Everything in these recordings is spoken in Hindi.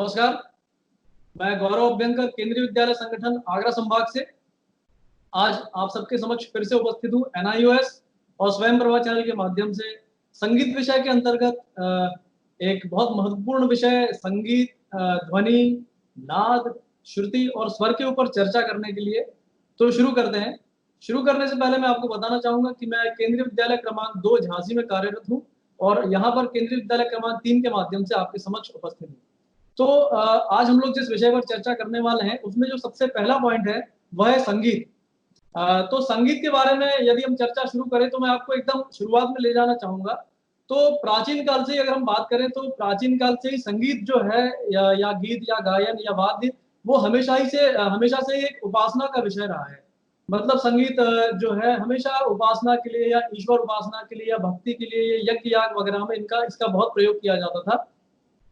नमस्कार। मैं गौरव अभ्यंकर केंद्रीय विद्यालय संगठन आगरा संभाग से आज आप सबके समक्ष फिर से उपस्थित हूँ NIOS और स्वयं प्रभा चैनल के माध्यम से संगीत विषय के अंतर्गत एक बहुत महत्वपूर्ण विषय संगीत, ध्वनि, नाद, श्रुति और स्वर के ऊपर चर्चा करने के लिए। तो शुरू करते हैं। शुरू करने से पहले मैं आपको बताना चाहूंगा कि मैं केंद्रीय विद्यालय क्रमांक 2 झांसी में कार्यरत हूँ और यहाँ पर केंद्रीय विद्यालय क्रमांक 3 के माध्यम से आपके समक्ष उपस्थित हूँ। तो आज हम लोग जिस विषय पर चर्चा करने वाले हैं उसमें जो सबसे पहला पॉइंट है वह है संगीत। तो संगीत के बारे में यदि हम चर्चा शुरू करें तो मैं आपको एकदम शुरुआत में ले जाना चाहूंगा। तो प्राचीन काल से अगर हम बात करें तो प्राचीन काल से ही संगीत जो है या गीत या गायन या वाद्य वो हमेशा से एक उपासना का विषय रहा है। मतलब संगीत जो है हमेशा उपासना के लिए या ईश्वर उपासना के लिए या भक्ति के लिए यज्ञ याग वगैरह में इसका बहुत प्रयोग किया जाता था।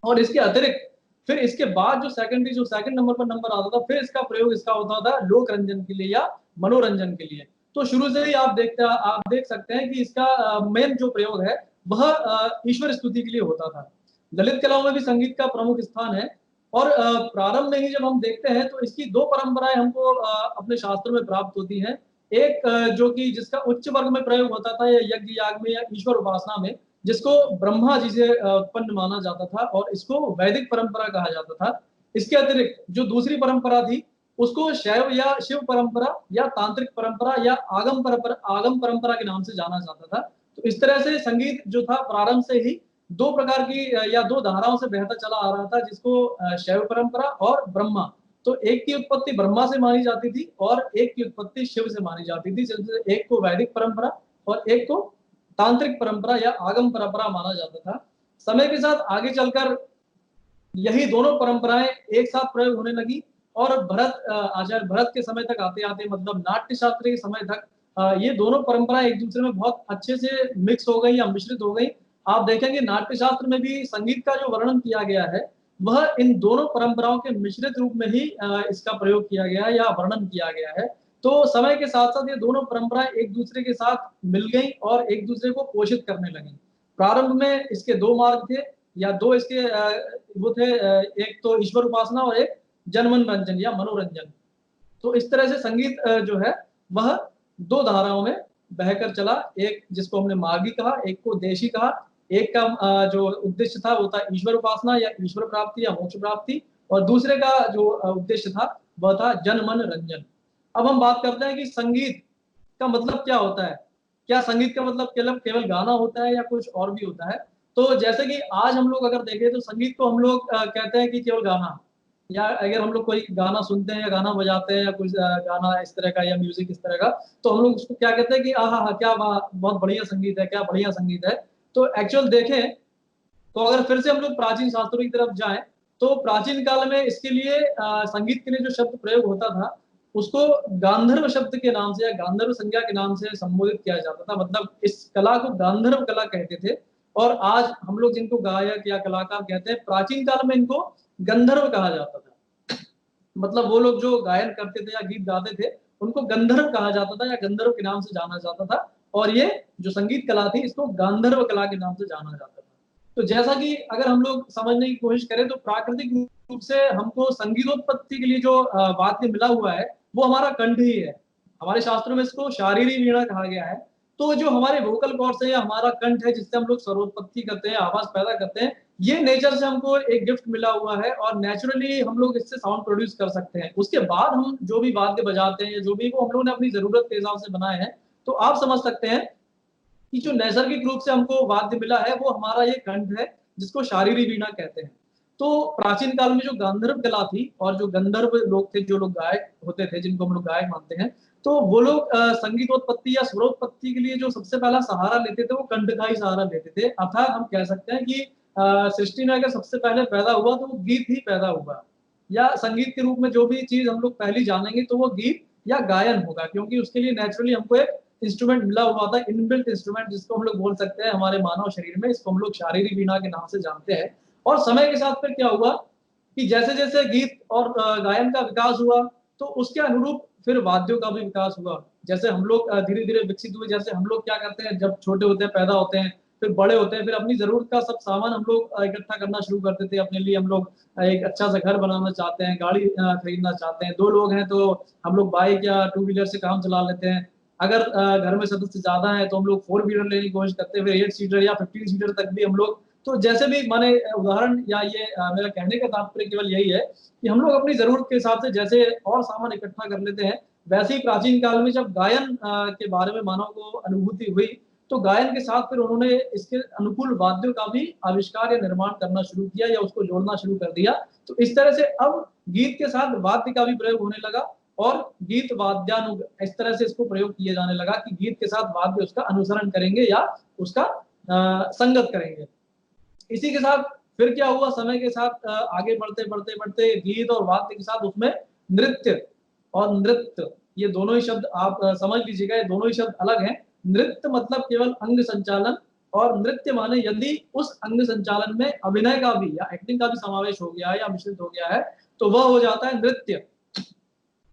और इसके अतिरिक्त फिर इसके बाद जो सेकंड नंबर पर नंबर आता था, फिर इसका प्रयोग इसका होता था लोक रंजन के लिए या मनोरंजन के लिए। तो शुरू से ही आप देख सकते हैं कि इसका मेन जो प्रयोग है वह ईश्वर स्तुति के लिए होता था। ललित कलाओं में भी संगीत का प्रमुख स्थान है और प्रारंभ में ही जब हम देखते हैं तो इसकी दो परंपराएं हमको अपने शास्त्रों में प्राप्त होती हैं। एक जो कि जिसका उच्च वर्ग में प्रयोग होता था या यज्ञ याग में या ईश्वर उपासना में, जिसको ब्रह्मा जी से उत्पन्न माना जाता था और इसको वैदिक परंपरा कहा जाता था। इसके अतिरिक्त जो दूसरी परंपरा थी उसको शैव या शिव परंपरा या तांत्रिक परंपरा या आगम परंपरा के नाम से जाना जाता था। तो इस तरह से संगीत जो था प्रारंभ से ही दो प्रकार की या दो धाराओं से बहता चला आ रहा था, जिसको शैव परंपरा और ब्रह्मा। तो एक की उत्पत्ति ब्रह्मा से मानी जाती थी और एक की उत्पत्ति शिव से मानी जाती थी, जिसमें एक को वैदिक परंपरा और एक को तांत्रिक परंपरा या आगम परंपरा माना जाता था। समय के साथ आगे चलकर यही दोनों परंपराएं एक साथ प्रयोग होने लगी और आचार्य भरत के समय तक आते आते मतलब नाट्य शास्त्र के समय तक ये दोनों परंपराएं एक दूसरे में बहुत अच्छे से मिक्स हो गई या मिश्रित हो गई। आप देखेंगे नाट्य शास्त्र में भी संगीत का जो वर्णन किया गया है वह इन दोनों परंपराओं के मिश्रित रूप में ही इसका प्रयोग किया गया है या वर्णन किया गया है। तो समय के साथ साथ ये दोनों परंपराएं एक दूसरे के साथ मिल गई और एक दूसरे को पोषित करने लगी। प्रारंभ में इसके दो मार्ग थे या दो इसके वो थे, एक तो ईश्वर उपासना और एक जनमनोरंजन या मनोरंजन। तो इस तरह से संगीत जो है वह दो धाराओं में बहकर चला, एक जिसको हमने मार्गी कहा, एक को देशी कहा। एक का जो उद्देश्य था वो था ईश्वर उपासना या ईश्वर प्राप्ति या मोक्ष प्राप्ति, और दूसरे का जो उद्देश्य था वह था जन मन रंजन। अब हम बात करते हैं कि संगीत का मतलब क्या होता है। क्या संगीत का मतलब केवल गाना होता है या कुछ और भी होता है। तो जैसे कि आज हम लोग अगर देखें तो संगीत को हम लोग कहते हैं कि केवल गाना, या अगर हम लोग कोई गाना सुनते हैं या गाना बजाते हैं या कुछ गाना इस तरह का या म्यूजिक इस तरह का, तो हम लोग उसको क्या कहते हैं कि आहा क्या बहुत बढ़िया संगीत है, क्या बढ़िया संगीत है। तो एक्चुअल देखें तो अगर फिर से हम लोग प्राचीन शास्त्रों की तरफ जाएं तो प्राचीन काल में इसके लिए संगीत के लिए जो शब्द प्रयोग होता था उसको गांधर्व शब्द के नाम से या गांधर्व संज्ञा के नाम से संबोधित किया जाता था। मतलब इस कला को गांधर्व कला कहते थे और आज हम लोग जिनको गायक या कलाकार कहते हैं, प्राचीन काल में इनको गंधर्व कहा जाता था। मतलब वो लोग जो गायन करते थे या गीत गाते थे उनको गंधर्व कहा जाता था या गंधर्व के नाम से जाना जाता था, और ये जो संगीत कला थी इसको गांधर्व कला के नाम से जाना जाता था। तो जैसा कि अगर हम लोग समझने की कोशिश करें तो प्राकृतिक रूप से हमको संगीतोत्पत्ति के लिए जो वाद्य मिला हुआ है वो हमारा कंठ ही है। हमारे शास्त्रों में इसको शारीरिक वीणा कहा गया है। तो जो हमारे वोकल कॉर्ड्स है या हमारा कंठ है जिससे हम लोग स्वरोत्पत्ति करते हैं, आवाज पैदा करते हैं, ये नेचर से हमको एक गिफ्ट मिला हुआ है और नेचुरली हम लोग इससे साउंड प्रोड्यूस कर सकते हैं। उसके बाद हम जो भी वाद्य बजाते हैं, जो भी वो हम लोग ने अपनी जरूरत के हिसाब से बनाए हैं। तो आप समझ सकते हैं कि जो नैसर्गिक रूप से हमको वाद्य मिला है वो हमारा ये कंठ है जिसको शारीरिक वीणा कहते हैं। तो प्राचीन काल में जो गांधर्व कला थी और जो गंधर्व लोग थे, जो लोग गायक होते थे, जिनको हम लोग गायक मानते हैं, तो वो लोग संगीतोत्पत्ति या स्वरोत्पत्ति के लिए जो सबसे पहला सहारा लेते थे वो कंठ का ही सहारा लेते थे। अर्थात हम कह सकते हैं कि सृष्टि में अगर सबसे पहले पैदा हुआ तो वो गीत ही पैदा हुआ, या संगीत के रूप में जो भी चीज हम लोग पहली जानेंगे तो वो गीत या गायन होगा, क्योंकि उसके लिए नेचुरली हमको एक इंस्ट्रूमेंट मिला हुआ था, इनबिल्ट इंस्ट्रूमेंट जिसको हम लोग बोल सकते हैं हमारे मानव शरीर में। इसको हम लोग शारीरिक वीणा के नाम से जानते हैं। और समय के साथ फिर क्या हुआ कि जैसे जैसे गीत और गायन का विकास हुआ तो उसके अनुरूप फिर वाद्यों का भी विकास हुआ। जैसे हम लोग धीरे धीरे विकसित हुए, जैसे हम लोग क्या करते हैं जब छोटे होते हैं, पैदा होते हैं, फिर बड़े होते हैं, फिर अपनी जरूरत का सब सामान हम लोग इकट्ठा करना शुरू कर देते हैं। अपने लिए हम लोग एक अच्छा सा घर बनाना चाहते हैं, गाड़ी खरीदना चाहते हैं। 2 लोग हैं तो हम लोग बाइक या 2 व्हीलर से काम चला लेते हैं। अगर घर में सदस्य ज्यादा है तो हम लोग 4 व्हीलर लेने की कोशिश करते हैं, फिर 8 सीटर या 15 सीटर तक भी हम लोग। तो जैसे भी माने उदाहरण या ये मेरा कहने का तात्पर्य केवल यही है कि हम लोग अपनी जरूरत के हिसाब से जैसे और सामान इकट्ठा कर लेते हैं, वैसे ही प्राचीन काल में जब गायन के बारे में मानव को अनुभूति हुई, तो गायन के साथ फिर उन्होंने इसके अनुकूल वाद्यों का भी आविष्कार या निर्माण करना शुरू किया या उसको जोड़ना शुरू कर दिया। तो इस तरह से अब गीत के साथ वाद्य का भी प्रयोग होने लगा और गीत वाद्यानु इस तरह से इसको प्रयोग किया जाने लगा कि गीत के साथ वाद्य उसका अनुसरण करेंगे या उसका संगत करेंगे। इसी के साथ फिर क्या हुआ, समय के साथ आगे बढ़ते बढ़ते बढ़ते गीत और वाद्य के साथ उसमें नृत्य और नृत्य, ये दोनों ही शब्द आप समझ लीजिएगा, ये दोनों ही शब्द अलग हैं। नृत्य मतलब केवल अंग संचालन, और नृत्य माने यदि उस अंग संचालन में अभिनय का भी या एक्टिंग का भी समावेश हो गया है या मिश्रित हो गया है तो वह हो जाता है नृत्य।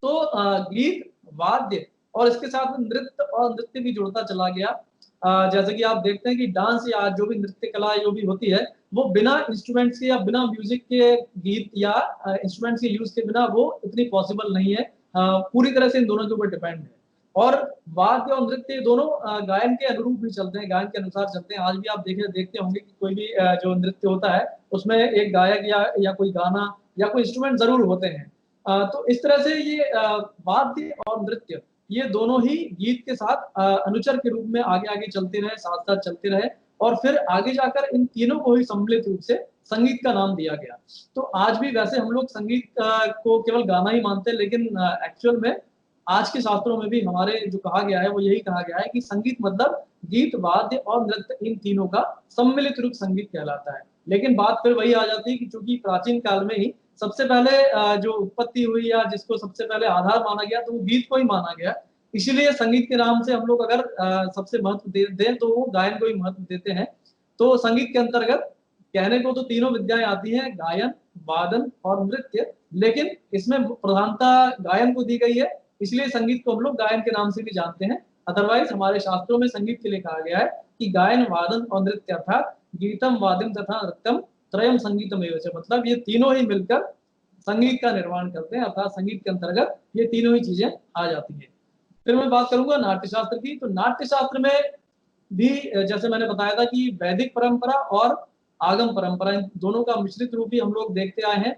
तो गीत, वाद्य और इसके साथ नृत्य और नृत्य भी जुड़ता चला गया। जैसे कि आप देखते हैं कि डांस या जो भी नृत्य कला जो भी होती है वो बिना इंस्ट्रूमेंट्स के या बिना म्यूजिक के गीत या इंस्ट्रूमेंट्स के यूज के बिना वो इतनी पॉसिबल नहीं है। पूरी तरह से इन दोनों के ऊपर डिपेंड है। और वाद्य और नृत्य दोनों गायन के अनुरूप भी चलते हैं, गायन के अनुसार चलते हैं। आज भी आप देखते होंगे कि कोई भी जो नृत्य होता है उसमें एक गायक या कोई गाना या कोई इंस्ट्रूमेंट जरूर होते हैं। तो इस तरह से ये वाद्य और नृत्य ये दोनों ही गीत के साथ अनुचर के रूप में आगे आगे चलते रहे, साथ साथ चलते रहे, और फिर आगे जाकर इन तीनों को ही सम्मिलित रूप से संगीत का नाम दिया गया। तो आज भी वैसे हम लोग संगीत को केवल गाना ही मानते हैं, लेकिन एक्चुअल में आज के शास्त्रों में भी हमारे जो कहा गया है वो यही कहा गया है कि संगीत मतलब गीत, वाद्य और नृत्य, इन तीनों का सम्मिलित रूप संगीत कहलाता है। लेकिन बात फिर वही आ जाती है कि चूंकि प्राचीन काल में ही सबसे पहले जो उत्पत्ति हुई या जिसको सबसे पहले आधार माना गया तो वो गीत को ही माना गया। इसीलिए संगीत के नाम से हम लोग अगर सबसे महत्व दें तो वो गायन को ही महत्व देते हैं। तो संगीत के अंतर्गत कहने को तो तीनों विद्याएं आती हैं, गायन, वादन और नृत्य, लेकिन इसमें प्रधानता गायन को दी गई है, इसलिए संगीत को हम लोग गायन के नाम से भी जानते हैं। अदरवाइज हमारे शास्त्रों में संगीत के लिए कहा गया है कि गायन, वादन और नृत्य अर्थात गीतम, वादिम तथा नृत्यम त्रयम संगीतम एव च, मतलब ये तीनों ही मिलकर संगीत का निर्माण करते हैं, अर्थात संगीत के अंतर्गत ये तीनों ही चीजें आ जाती हैं। फिर मैं बात करूंगा नाट्यशास्त्र की। तो नाट्यशास्त्र में भी जैसे मैंने बताया था कि वैदिक परंपरा और आगम परंपरा, इन दोनों का मिश्रित रूप ही हम लोग देखते आए हैं।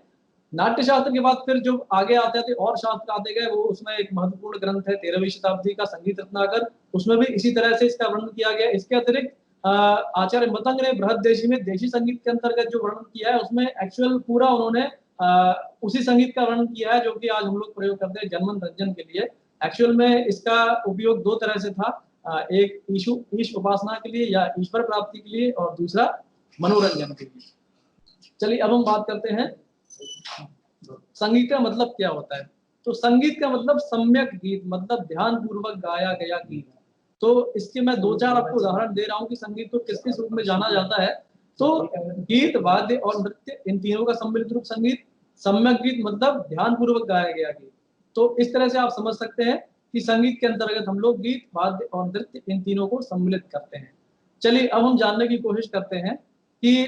नाट्यशास्त्र के बाद फिर जो आगे आते थे और शास्त्र आते गए, वो उसमें एक महत्वपूर्ण ग्रंथ है 13वीं शताब्दी का संगीत रत्नाकर, उसमें भी इसी तरह से इसका वर्णन किया गया। इसके अतिरिक्त आचार्य मतंग ने बृहददेशी में देशी संगीत के अंतर्गत जो वर्णन किया है उसमें एक्चुअल पूरा उन्होंने उसी संगीत का वर्णन किया है जो कि आज हम लोग प्रयोग करते हैं जनमन रंजन के लिए। एक्चुअल में इसका उपयोग 2 तरह से था, एक ईश उपासना के लिए या ईश्वर प्राप्ति के लिए, और दूसरा मनोरंजन के लिए। चलिए अब हम बात करते हैं संगीत का मतलब क्या होता है। तो संगीत का मतलब सम्यक गीत, मतलब ध्यान पूर्वक गाया गया गीत। तो इसके मैं 2-4 आपको उदाहरण दे रहा हूँ कि संगीत को किस किस रूप में जाना जाता है। तो गीत, वाद्य और नृत्य, इन तीनों का सम्मिलित रूप संगीत। सम्यक गीत मतलब ध्यान पूर्वक गाया गया गीत। तो इस तरह से आप समझ सकते हैं कि संगीत के अंतर्गत हम लोग गीत, वाद्य और नृत्य, इन तीनों को सम्मिलित करते हैं। चलिए अब हम जानने की कोशिश करते हैं कि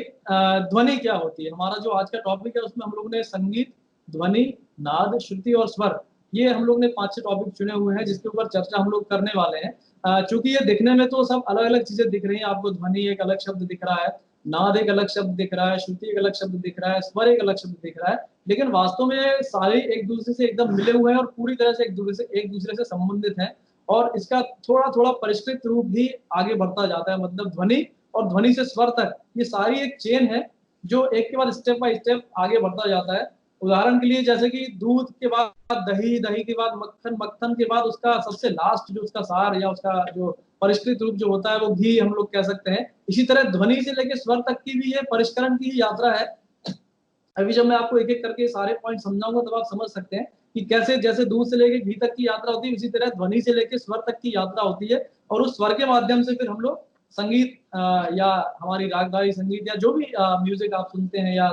ध्वनि क्या होती है। हमारा जो आज का टॉपिक है उसमें हम लोग ने संगीत, ध्वनि, नाद, श्रुति और स्वर, ये हम लोग ने 5-6 टॉपिक चुने हुए हैं जिसके ऊपर चर्चा हम लोग करने वाले हैं। चूंकि ये दिखने में तो सब अलग अलग चीजें दिख रही हैं, आपको ध्वनि एक अलग शब्द दिख रहा है, नाद एक अलग शब्द दिख रहा है, श्रुति एक अलग शब्द दिख रहा है, स्वर एक अलग शब्द दिख रहा है, लेकिन वास्तव में सारे एक दूसरे से एकदम मिले हुए हैं और पूरी तरह से एक दूसरे से संबंधित हैं। और इसका थोड़ा थोड़ा परिष्कृत रूप भी आगे बढ़ता जाता है, मतलब ध्वनि और ध्वनि से स्वर तक ये सारी एक चेन है जो एक के बाद स्टेप बाय स्टेप आगे बढ़ता जाता है। उदाहरण के लिए जैसे कि दूध के बाद दही, दही के बाद मक्खन, मक्खन के बाद उसका सबसे लास्ट जो उसका सार या उसका जो परिष्कृत रूप जो होता है वो घी हम लोग कह सकते हैं। इसी तरह ध्वनि से लेकर स्वर तक की भी ये परिष्करण की ही यात्रा है। अभी जब मैं आपको एक एक करके सारे पॉइंट समझाऊंगा तब आप समझ सकते हैं कि कैसे जैसे दूध से लेकर घी तक की यात्रा होती है, उसी तरह ध्वनि से लेकर स्वर तक की यात्रा होती है। और उस स्वर के माध्यम से फिर हम लोग संगीत या हमारी रागधारी संगीत या जो भी म्यूजिक आप सुनते हैं या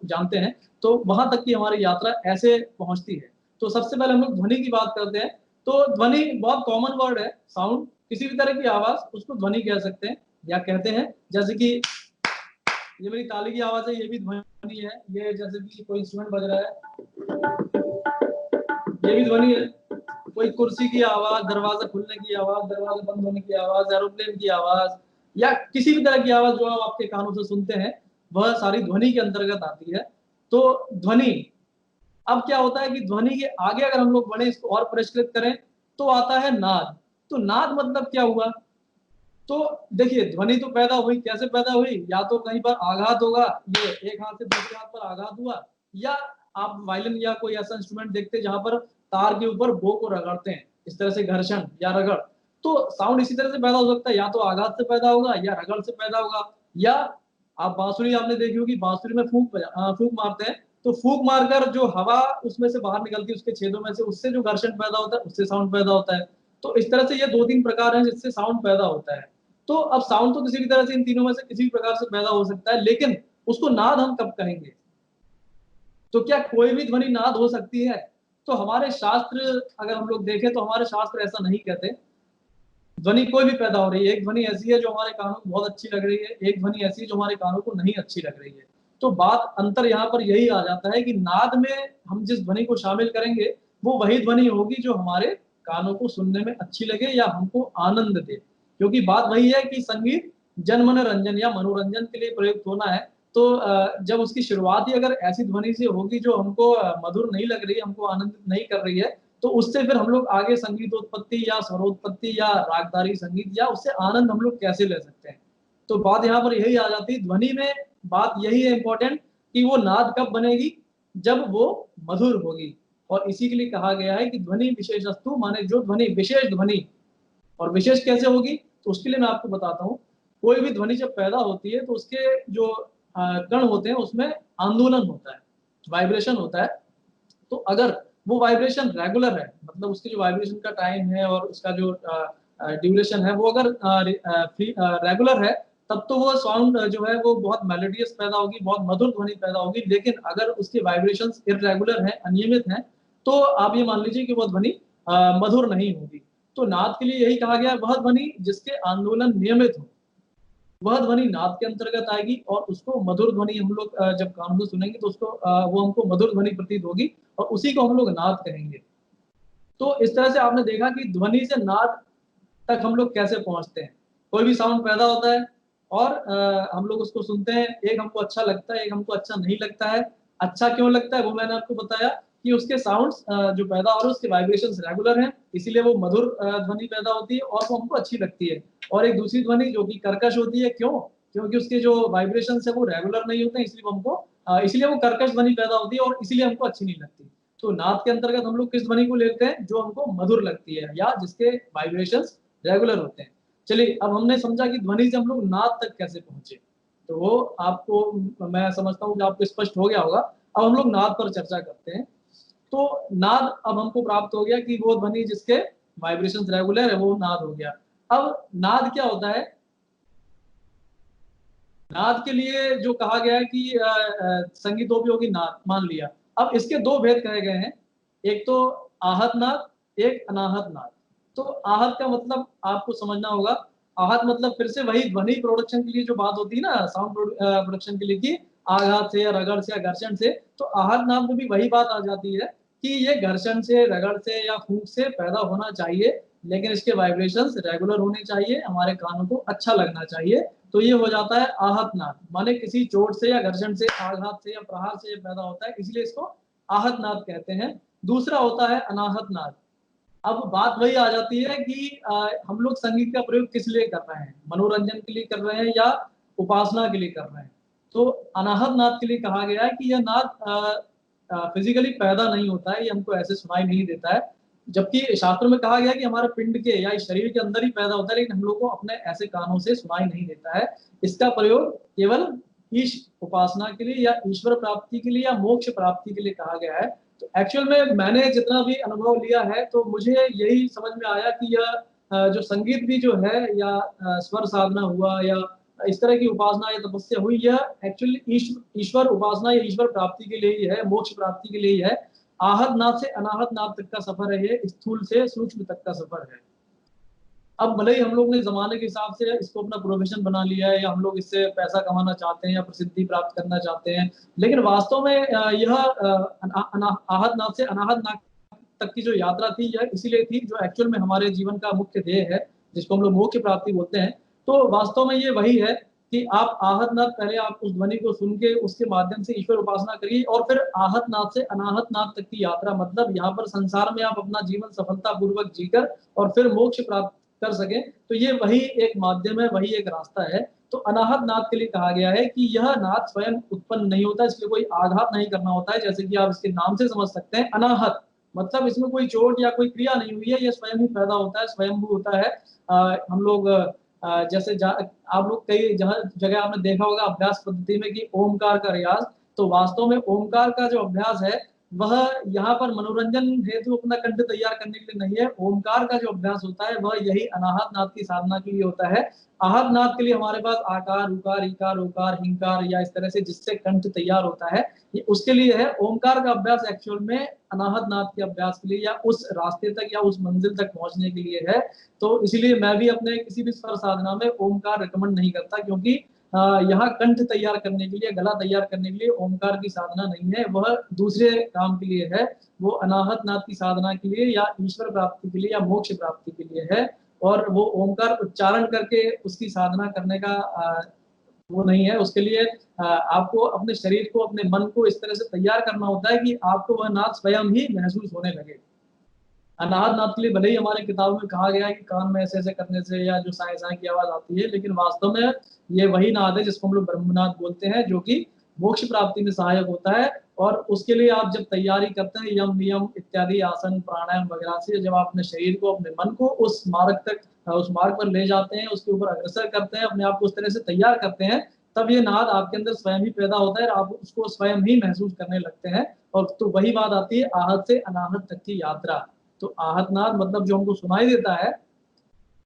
जानते हैं, तो वहां तक की हमारी यात्रा ऐसे पहुंचती है। तो सबसे पहले हम लोग ध्वनि की बात करते हैं। तो ध्वनि बहुत कॉमन वर्ड है, साउंड, किसी भी तरह की आवाज, उसको ध्वनि कह सकते हैं। या कहते हैं जैसे कि ये मेरी ताली की आवाज है, ये भी ध्वनि है। ये जैसे कि कोई इंस्ट्रूमेंट बज रहा है, ये भी ध्वनि है। कोई कुर्सी की आवाज, दरवाजा खुलने की आवाज, दरवाजा बंद होने की आवाज, एरोप्लेन की आवाज, या किसी भी तरह की आवाज जो आप आपके कानों से सुनते हैं, वह सारी ध्वनि के अंतर्गत आती है। तो ध्वनि, अब क्या होता है कि ध्वनि के आगे अगर हम लोग बढ़े, इसको और परिष्कृत करें, तो आता है नाद। तो नाद मतलब क्या हुआ? तो देखिए, ध्वनि तो पैदा हुई, कैसे पैदा हुई? या तो कहीं पर आघात होगा, ये एक हाथ से दूसरे हाथ पर आघात हुआ, या आप वायलिन या कोई ऐसा इंस्ट्रूमेंट देखते हैं जहां पर तार के ऊपर बो को रगड़ते हैं, इस तरह से घर्षण या रगड़, तो साउंड इसी तरह से पैदा हो सकता है। या तो आघात से पैदा होगा या रगड़ से पैदा होगा। या आप बांसुरी आपने देखी होगी, बांसुरी में फूंक मारते हैं, तो फूंक मारकर जो हवा उसमें से बाहर निकलती है उसके छेदों में से, उससे जो घर्षण पैदा होता है उससे साउंड पैदा होता है। तो इस तरह से ये 2-3 प्रकार हैं जिससे साउंड पैदा होता है। तो अब साउंड तो किसी भी तरह से इन तीनों में से किसी भी प्रकार से पैदा हो सकता है, लेकिन उसको नाद हम कब कहेंगे? तो क्या कोई भी ध्वनि नाद हो सकती है? तो हमारे शास्त्र अगर हम लोग देखें तो हमारे शास्त्र ऐसा नहीं कहते। ध्वनि कोई भी पैदा हो रही है, एक ध्वनि ऐसी है जो हमारे कानों को बहुत अच्छी लग रही है, एक ध्वनि ऐसी है जो हमारे कानों को नहीं अच्छी लग रही है। तो बात अंतर यहाँ पर यही आ जाता है कि नाद में हम जिस ध्वनि को शामिल करेंगे वो वही ध्वनि होगी जो हमारे कानों को सुनने में अच्छी लगे या हमको आनंद दे। क्योंकि बात वही है कि संगीत जन मनोरंजन या मनोरंजन के लिए प्रयुक्त होना है। तो जब उसकी शुरुआत ही अगर ऐसी ध्वनि से होगी जो हमको मधुर नहीं लग रही है, हमको आनंदित नहीं कर रही है, तो उससे फिर हम लोग आगे संगीतोत्पत्ति या स्वरोत्पत्ति या रागधारी संगीत या उससे आनंद हम लोग कैसे ले सकते हैं? तो बात यहाँ पर यही आ जाती है, ध्वनि में बात यही है इंपॉर्टेंट कि वो नाद कब बनेगी? जब वो मधुर होगी। और इसी के लिए कहा गया है कि ध्वनि विशेषस्तु, माने जो ध्वनि विशेष ध्वनि, और विशेष कैसे होगी? तो उसके लिए मैं आपको बताता हूँ। कोई भी ध्वनि जब पैदा होती है तो उसके जो कण होते हैं उसमें आंदोलन होता है, वाइब्रेशन होता है। तो अगर वो वाइब्रेशन रेगुलर है, मतलब उसकी जो वाइब्रेशन का टाइम है और उसका जो ड्यूरेशन है वो अगर रेगुलर है, तब तो वो साउंड जो है वो बहुत मेलोडियस पैदा होगी, बहुत मधुर ध्वनि पैदा होगी। लेकिन अगर उसके वाइब्रेशंस इररेगुलर हैं, अनियमित हैं, तो आप ये मान लीजिए कि वो ध्वनि मधुर नहीं होगी। तो नाद के लिए यही कहा गया है, वह ध्वनि जिसके आंदोलन नियमित हो वह ध्वनि नाद के अंतर्गत आएगी, और उसको मधुर ध्वनि हम लोग जब कान से सुनेंगे तो उसको वो हमको मधुर ध्वनि प्रतीत होगी, और उसी को हम लोग नाद कहेंगे। तो इस तरह से आपने देखा कि ध्वनि से नाद तक हम लोग कैसे पहुंचते हैं। कोई भी साउंड पैदा होता है और हम लोग उसको सुनते हैं, एक हमको अच्छा लगता है, एक हमको अच्छा नहीं लगता है। अच्छा क्यों लगता है वो मैंने आपको बताया कि उसके साउंड्स जो पैदा हो रहे हैं उसके वाइब्रेशंस रेगुलर हैं, इसीलिए वो मधुर ध्वनि पैदा होती है और वो हमको अच्छी लगती है। और एक दूसरी ध्वनि जो कि कर्कश होती है, क्यों? क्योंकि उसके जो वाइब्रेशंस है वो रेगुलर नहीं होते हैं, इसलिए हमको इसलिए वो कर्कश ध्वनि पैदा होती है और इसीलिए हमको अच्छी नहीं लगती। तो नाद के अंतर्गत हम लोग किस ध्वनि को लेते हैं? जो हमको मधुर लगती है या जिसके वाइब्रेशंस रेगुलर होते हैं। चलिए, अब हमने समझा कि ध्वनि से हम लोग नाद तक कैसे पहुंचे, तो वो आपको, मैं समझता हूँ कि आपको स्पष्ट हो गया होगा। अब हम लोग नाद पर चर्चा करते हैं। तो नाद अब हमको प्राप्त हो गया कि वो ध्वनि जिसके वाइब्रेशंस रेगुलर है वो नाद हो गया। अब नाद क्या होता है? नाद के लिए जो कहा गया है कि संगीतोपयोगी नाद मान लिया। अब इसके दो भेद कहे गए हैं, एक तो आहत नाद, एक अनाहत नाद। तो आहत का मतलब आपको समझना होगा। आहत मतलब फिर से वही ध्वनि प्रोडक्शन के लिए जो बात होती है ना, साउंड प्रोडक्शन के लिए, कि आघात से या रगड़ से या घर्षण से। तो आहत नाद में भी वही बात आ जाती है कि ये घर्षण से, रगड़ से या फूंक से पैदा होना चाहिए, लेकिन इसके वाइब्रेशंस रेगुलर होने चाहिए, हमारे कानों को अच्छा लगना चाहिए। तो ये हो जाता है आहत नाद, माने किसी चोट से या घर्षण से, आघात से या प्रहार से ये पैदा होता है, इसलिए इसको आहत नाद कहते हैं। दूसरा होता है अनाहत नाद। अब बात वही आ जाती है कि हम लोग संगीत का प्रयोग किस लिए कर रहे हैं? मनोरंजन के लिए कर रहे हैं या उपासना के लिए कर रहे हैं? तो अनाहत नाद के लिए कहा गया है कि यह नाद फिजिकली पैदा नहीं होता है, ये हमको ऐसे सुनाई नहीं देता है। जबकि शास्त्र में कहा गया है कि हमारे पिंड के या इस शरीर के अंदर ही पैदा होता है, लेकिन हम लोग को अपने ऐसे कानों से सुनाई नहीं देता है। इसका प्रयोग केवल ईश उपासना के लिए या ईश्वर प्राप्ति के लिए या मोक्ष प्राप्ति के लिए कहा गया है। तो एक्चुअल में मैंने जितना भी अनुभव लिया है तो मुझे यही समझ में आया कि यह जो संगीत भी जो है या स्वर साधना हुआ या इस तरह की उपासना या तपस्या हुई, यह एक्चुअली ईश्वर उपासना या ईश्वर प्राप्ति के लिए ही है, मोक्ष प्राप्ति के लिए ही है। आहत नाद से अनाहत नाद तक का सफर है, ये स्थूल से सूक्ष्म तक का सफर है। अब भले ही हम लोग ने जमाने के हिसाब से इसको अपना प्रोफेशन बना लिया है, या हम लोग इससे पैसा कमाना चाहते हैं या प्रसिद्धि प्राप्त करना चाहते हैं, लेकिन वास्तव में यह आहत नाद से अनाहत नाद तक की जो यात्रा थी, यह इसीलिए थी जो एक्चुअल में हमारे जीवन का मुख्य ध्येय है, जिसको हम लोग मोक्ष की प्राप्ति बोलते हैं। तो वास्तव में ये वही है कि आप आहत नाद, पहले आप उस ध्वनि को सुन के उसके माध्यम से ईश्वर उपासना करिए, और फिर आहत नाद से अनाहत नाद तक की यात्रा, मतलब यहाँ पर संसार में आप अपना जीवन सफलता पूर्वक जीकर और फिर मोक्ष प्राप्त कर सके, तो ये वही एक माध्यम है, वही एक रास्ता है। तो अनाहत नाद के लिए कहा गया है कि यह नाद स्वयं उत्पन्न नहीं होता, इसलिए कोई आघात नहीं करना होता है, जैसे कि आप इसके नाम से समझ सकते हैं। अनाहत मतलब इसमें कोई चोट या कोई क्रिया नहीं हुई है, ये स्वयं ही पैदा होता है, स्वयंभू होता है। हम लोग जैसे आप लोग कई जगह आपने देखा होगा अभ्यास पद्धति में कि ओमकार का रियाज, तो वास्तव में ओमकार का जो अभ्यास है वह यहाँ पर मनोरंजन हेतु अपना कंठ तैयार करने के लिए नहीं है। ओमकार का जो अभ्यास होता है वह यही अनाहत नाद की साधना के लिए होता है। आहत नाद के लिए हमारे पास आकार, उकार, इकार, ओकार, हिंकार, या इस तरह से जिससे कंठ तैयार होता है, ये उसके लिए है। ओमकार का अभ्यास एक्चुअल में अनाहत नाद के अभ्यास के लिए, या उस रास्ते तक या उस मंजिल तक पहुंचने के लिए है। तो इसीलिए मैं भी अपने किसी भी स्वर साधना में ओमकार रिकमेंड नहीं करता, क्योंकि यहाँ कंठ तैयार करने के लिए, गला तैयार करने के लिए ओमकार की साधना नहीं है, वह दूसरे काम के लिए है। वो अनाहत नाद की साधना के लिए या ईश्वर प्राप्ति के लिए या मोक्ष प्राप्ति के लिए है, और वो ओमकार उच्चारण करके उसकी साधना करने का वो नहीं है। उसके लिए आपको अपने शरीर को, अपने मन को इस तरह से तैयार करना होता है कि आपको वह नाद स्वयं ही महसूस होने लगे। अनाहत नाद के लिए भले ही हमारे किताबों में कहा गया है कि कान में ऐसे ऐसे करने से या जो साए साए की आवाज आती है, लेकिन वास्तव में ये वही नाद है जिसको हम लोग ब्रह्मनाद बोलते हैं, जो कि मोक्ष प्राप्ति में सहायक होता है। और उसके लिए आप जब तैयारी करते हैं यम नियम इत्यादि आसन प्राणायाम वगैरह से, जब आप अपने शरीर को, अपने मन को उस मार्ग तक, उस मार्ग पर ले जाते हैं, उसके ऊपर अग्रसर करते हैं, अपने आप को उस तरह से तैयार करते हैं, तब ये नाद आपके अंदर स्वयं ही पैदा होता है और आप उसको स्वयं ही महसूस करने लगते हैं। और तो वही बात आती है आहत से अनाहत तक की यात्रा। तो आहत नाद मतलब जो हमको सुनाई देता है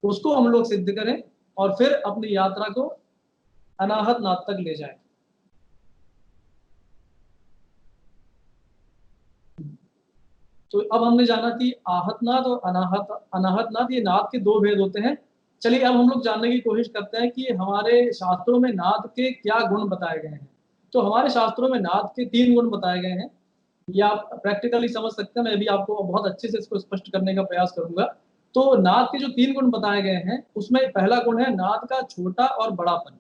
उसको हम लोग सिद्ध करें और फिर अपनी यात्रा को अनाहत नाद तक ले जाएं। तो अब हमने जाना कि आहत नाद और अनाहत नाद, ये नाद के दो भेद होते हैं। चलिए अब हम लोग जानने की कोशिश करते हैं कि हमारे शास्त्रों में नाद के क्या गुण बताए गए हैं। तो हमारे शास्त्रों में नाद के 3 गुण बताए गए हैं। ये आप प्रैक्टिकली समझ सकते हैं, मैं भी आपको बहुत अच्छे से इसको स्पष्ट करने का प्रयास करूंगा। तो नाद के जो 3 गुण बताए गए हैं उसमें पहला गुण है नाद का छोटा और बड़ापन।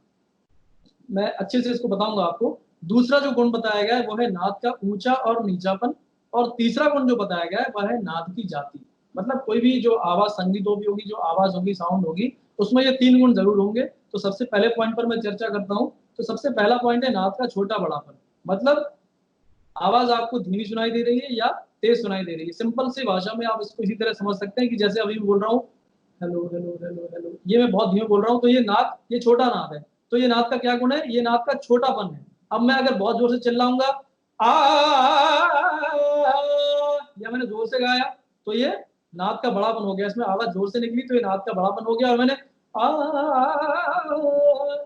मैं अच्छे से इसको बताऊंगा आपको। दूसरा जो गुण बताया गया है वो है नाद का ऊंचा और नीचापन। और तीसरा गुण जो बताया गया है वह है नाद की जाति। मतलब कोई भी जो आवाज, संगीत भी होगी, जो आवाज होगी, साउंड होगी, उसमें ये 3 गुण जरूर होंगे। तो सबसे पहले पॉइंट पर मैं चर्चा करता हूँ। तो सबसे पहला पॉइंट है नाद का छोटा बड़ापन। मतलब आवाज आपको धीमी सुनाई दे रही है या तेज सुनाई दे रही है। सिंपल सी भाषा में आप इसको इसी तरह समझ सकते हैं कि जैसे अभी बोल रहा हूँ हेलो हेलो हेलो हेलो, ये मैं बहुत धीमे बोल रहा हूँ, तो ये नाद, ये छोटा नाद है। तो ये नाद का क्या गुण है? ये नाद का छोटापन है। अब मैं अगर बहुत जोर से चिल्लाऊंगा आ, या मैंने जोर से गाया तो ये नाद का बड़ापन हो गया। इसमें आवाज जोर से निकली तो ये नाद का बड़ापन हो गया। और मैंने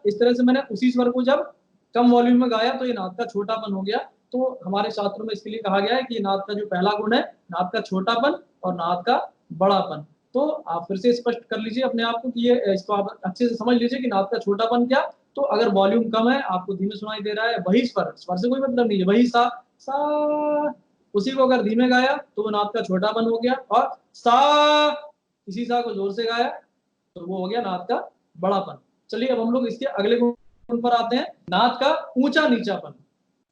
इस तरह से मैंने उसी स्वर को जब कम वॉल्यूम में गाया तो ये नाद का छोटापन हो गया। तो हमारे शास्त्रों में इसके लिए कहा गया है कि नाद का जो पहला गुण है नाद का छोटापन और नाद का बड़ापन। तो आप फिर से स्पष्ट कर लीजिए अपने आप को कि ये, इसको आप अच्छे से समझ लीजिए कि नाद का छोटापन क्या। तो अगर वॉल्यूम कम है, आपको धीमे सुनाई दे रहा है, वही स्वर, स्वर से कोई मतलब नहीं है, वही सा सा, उसी को अगर धीमे गाया तो वो नाद का छोटापन हो गया। और सा, इसी सा को जोर से गाया तो वो हो गया नाद का बड़ापन। चलिए अब हम लोग इसके अगले गुण पर आते हैं, नाद का ऊंचा नीचापन।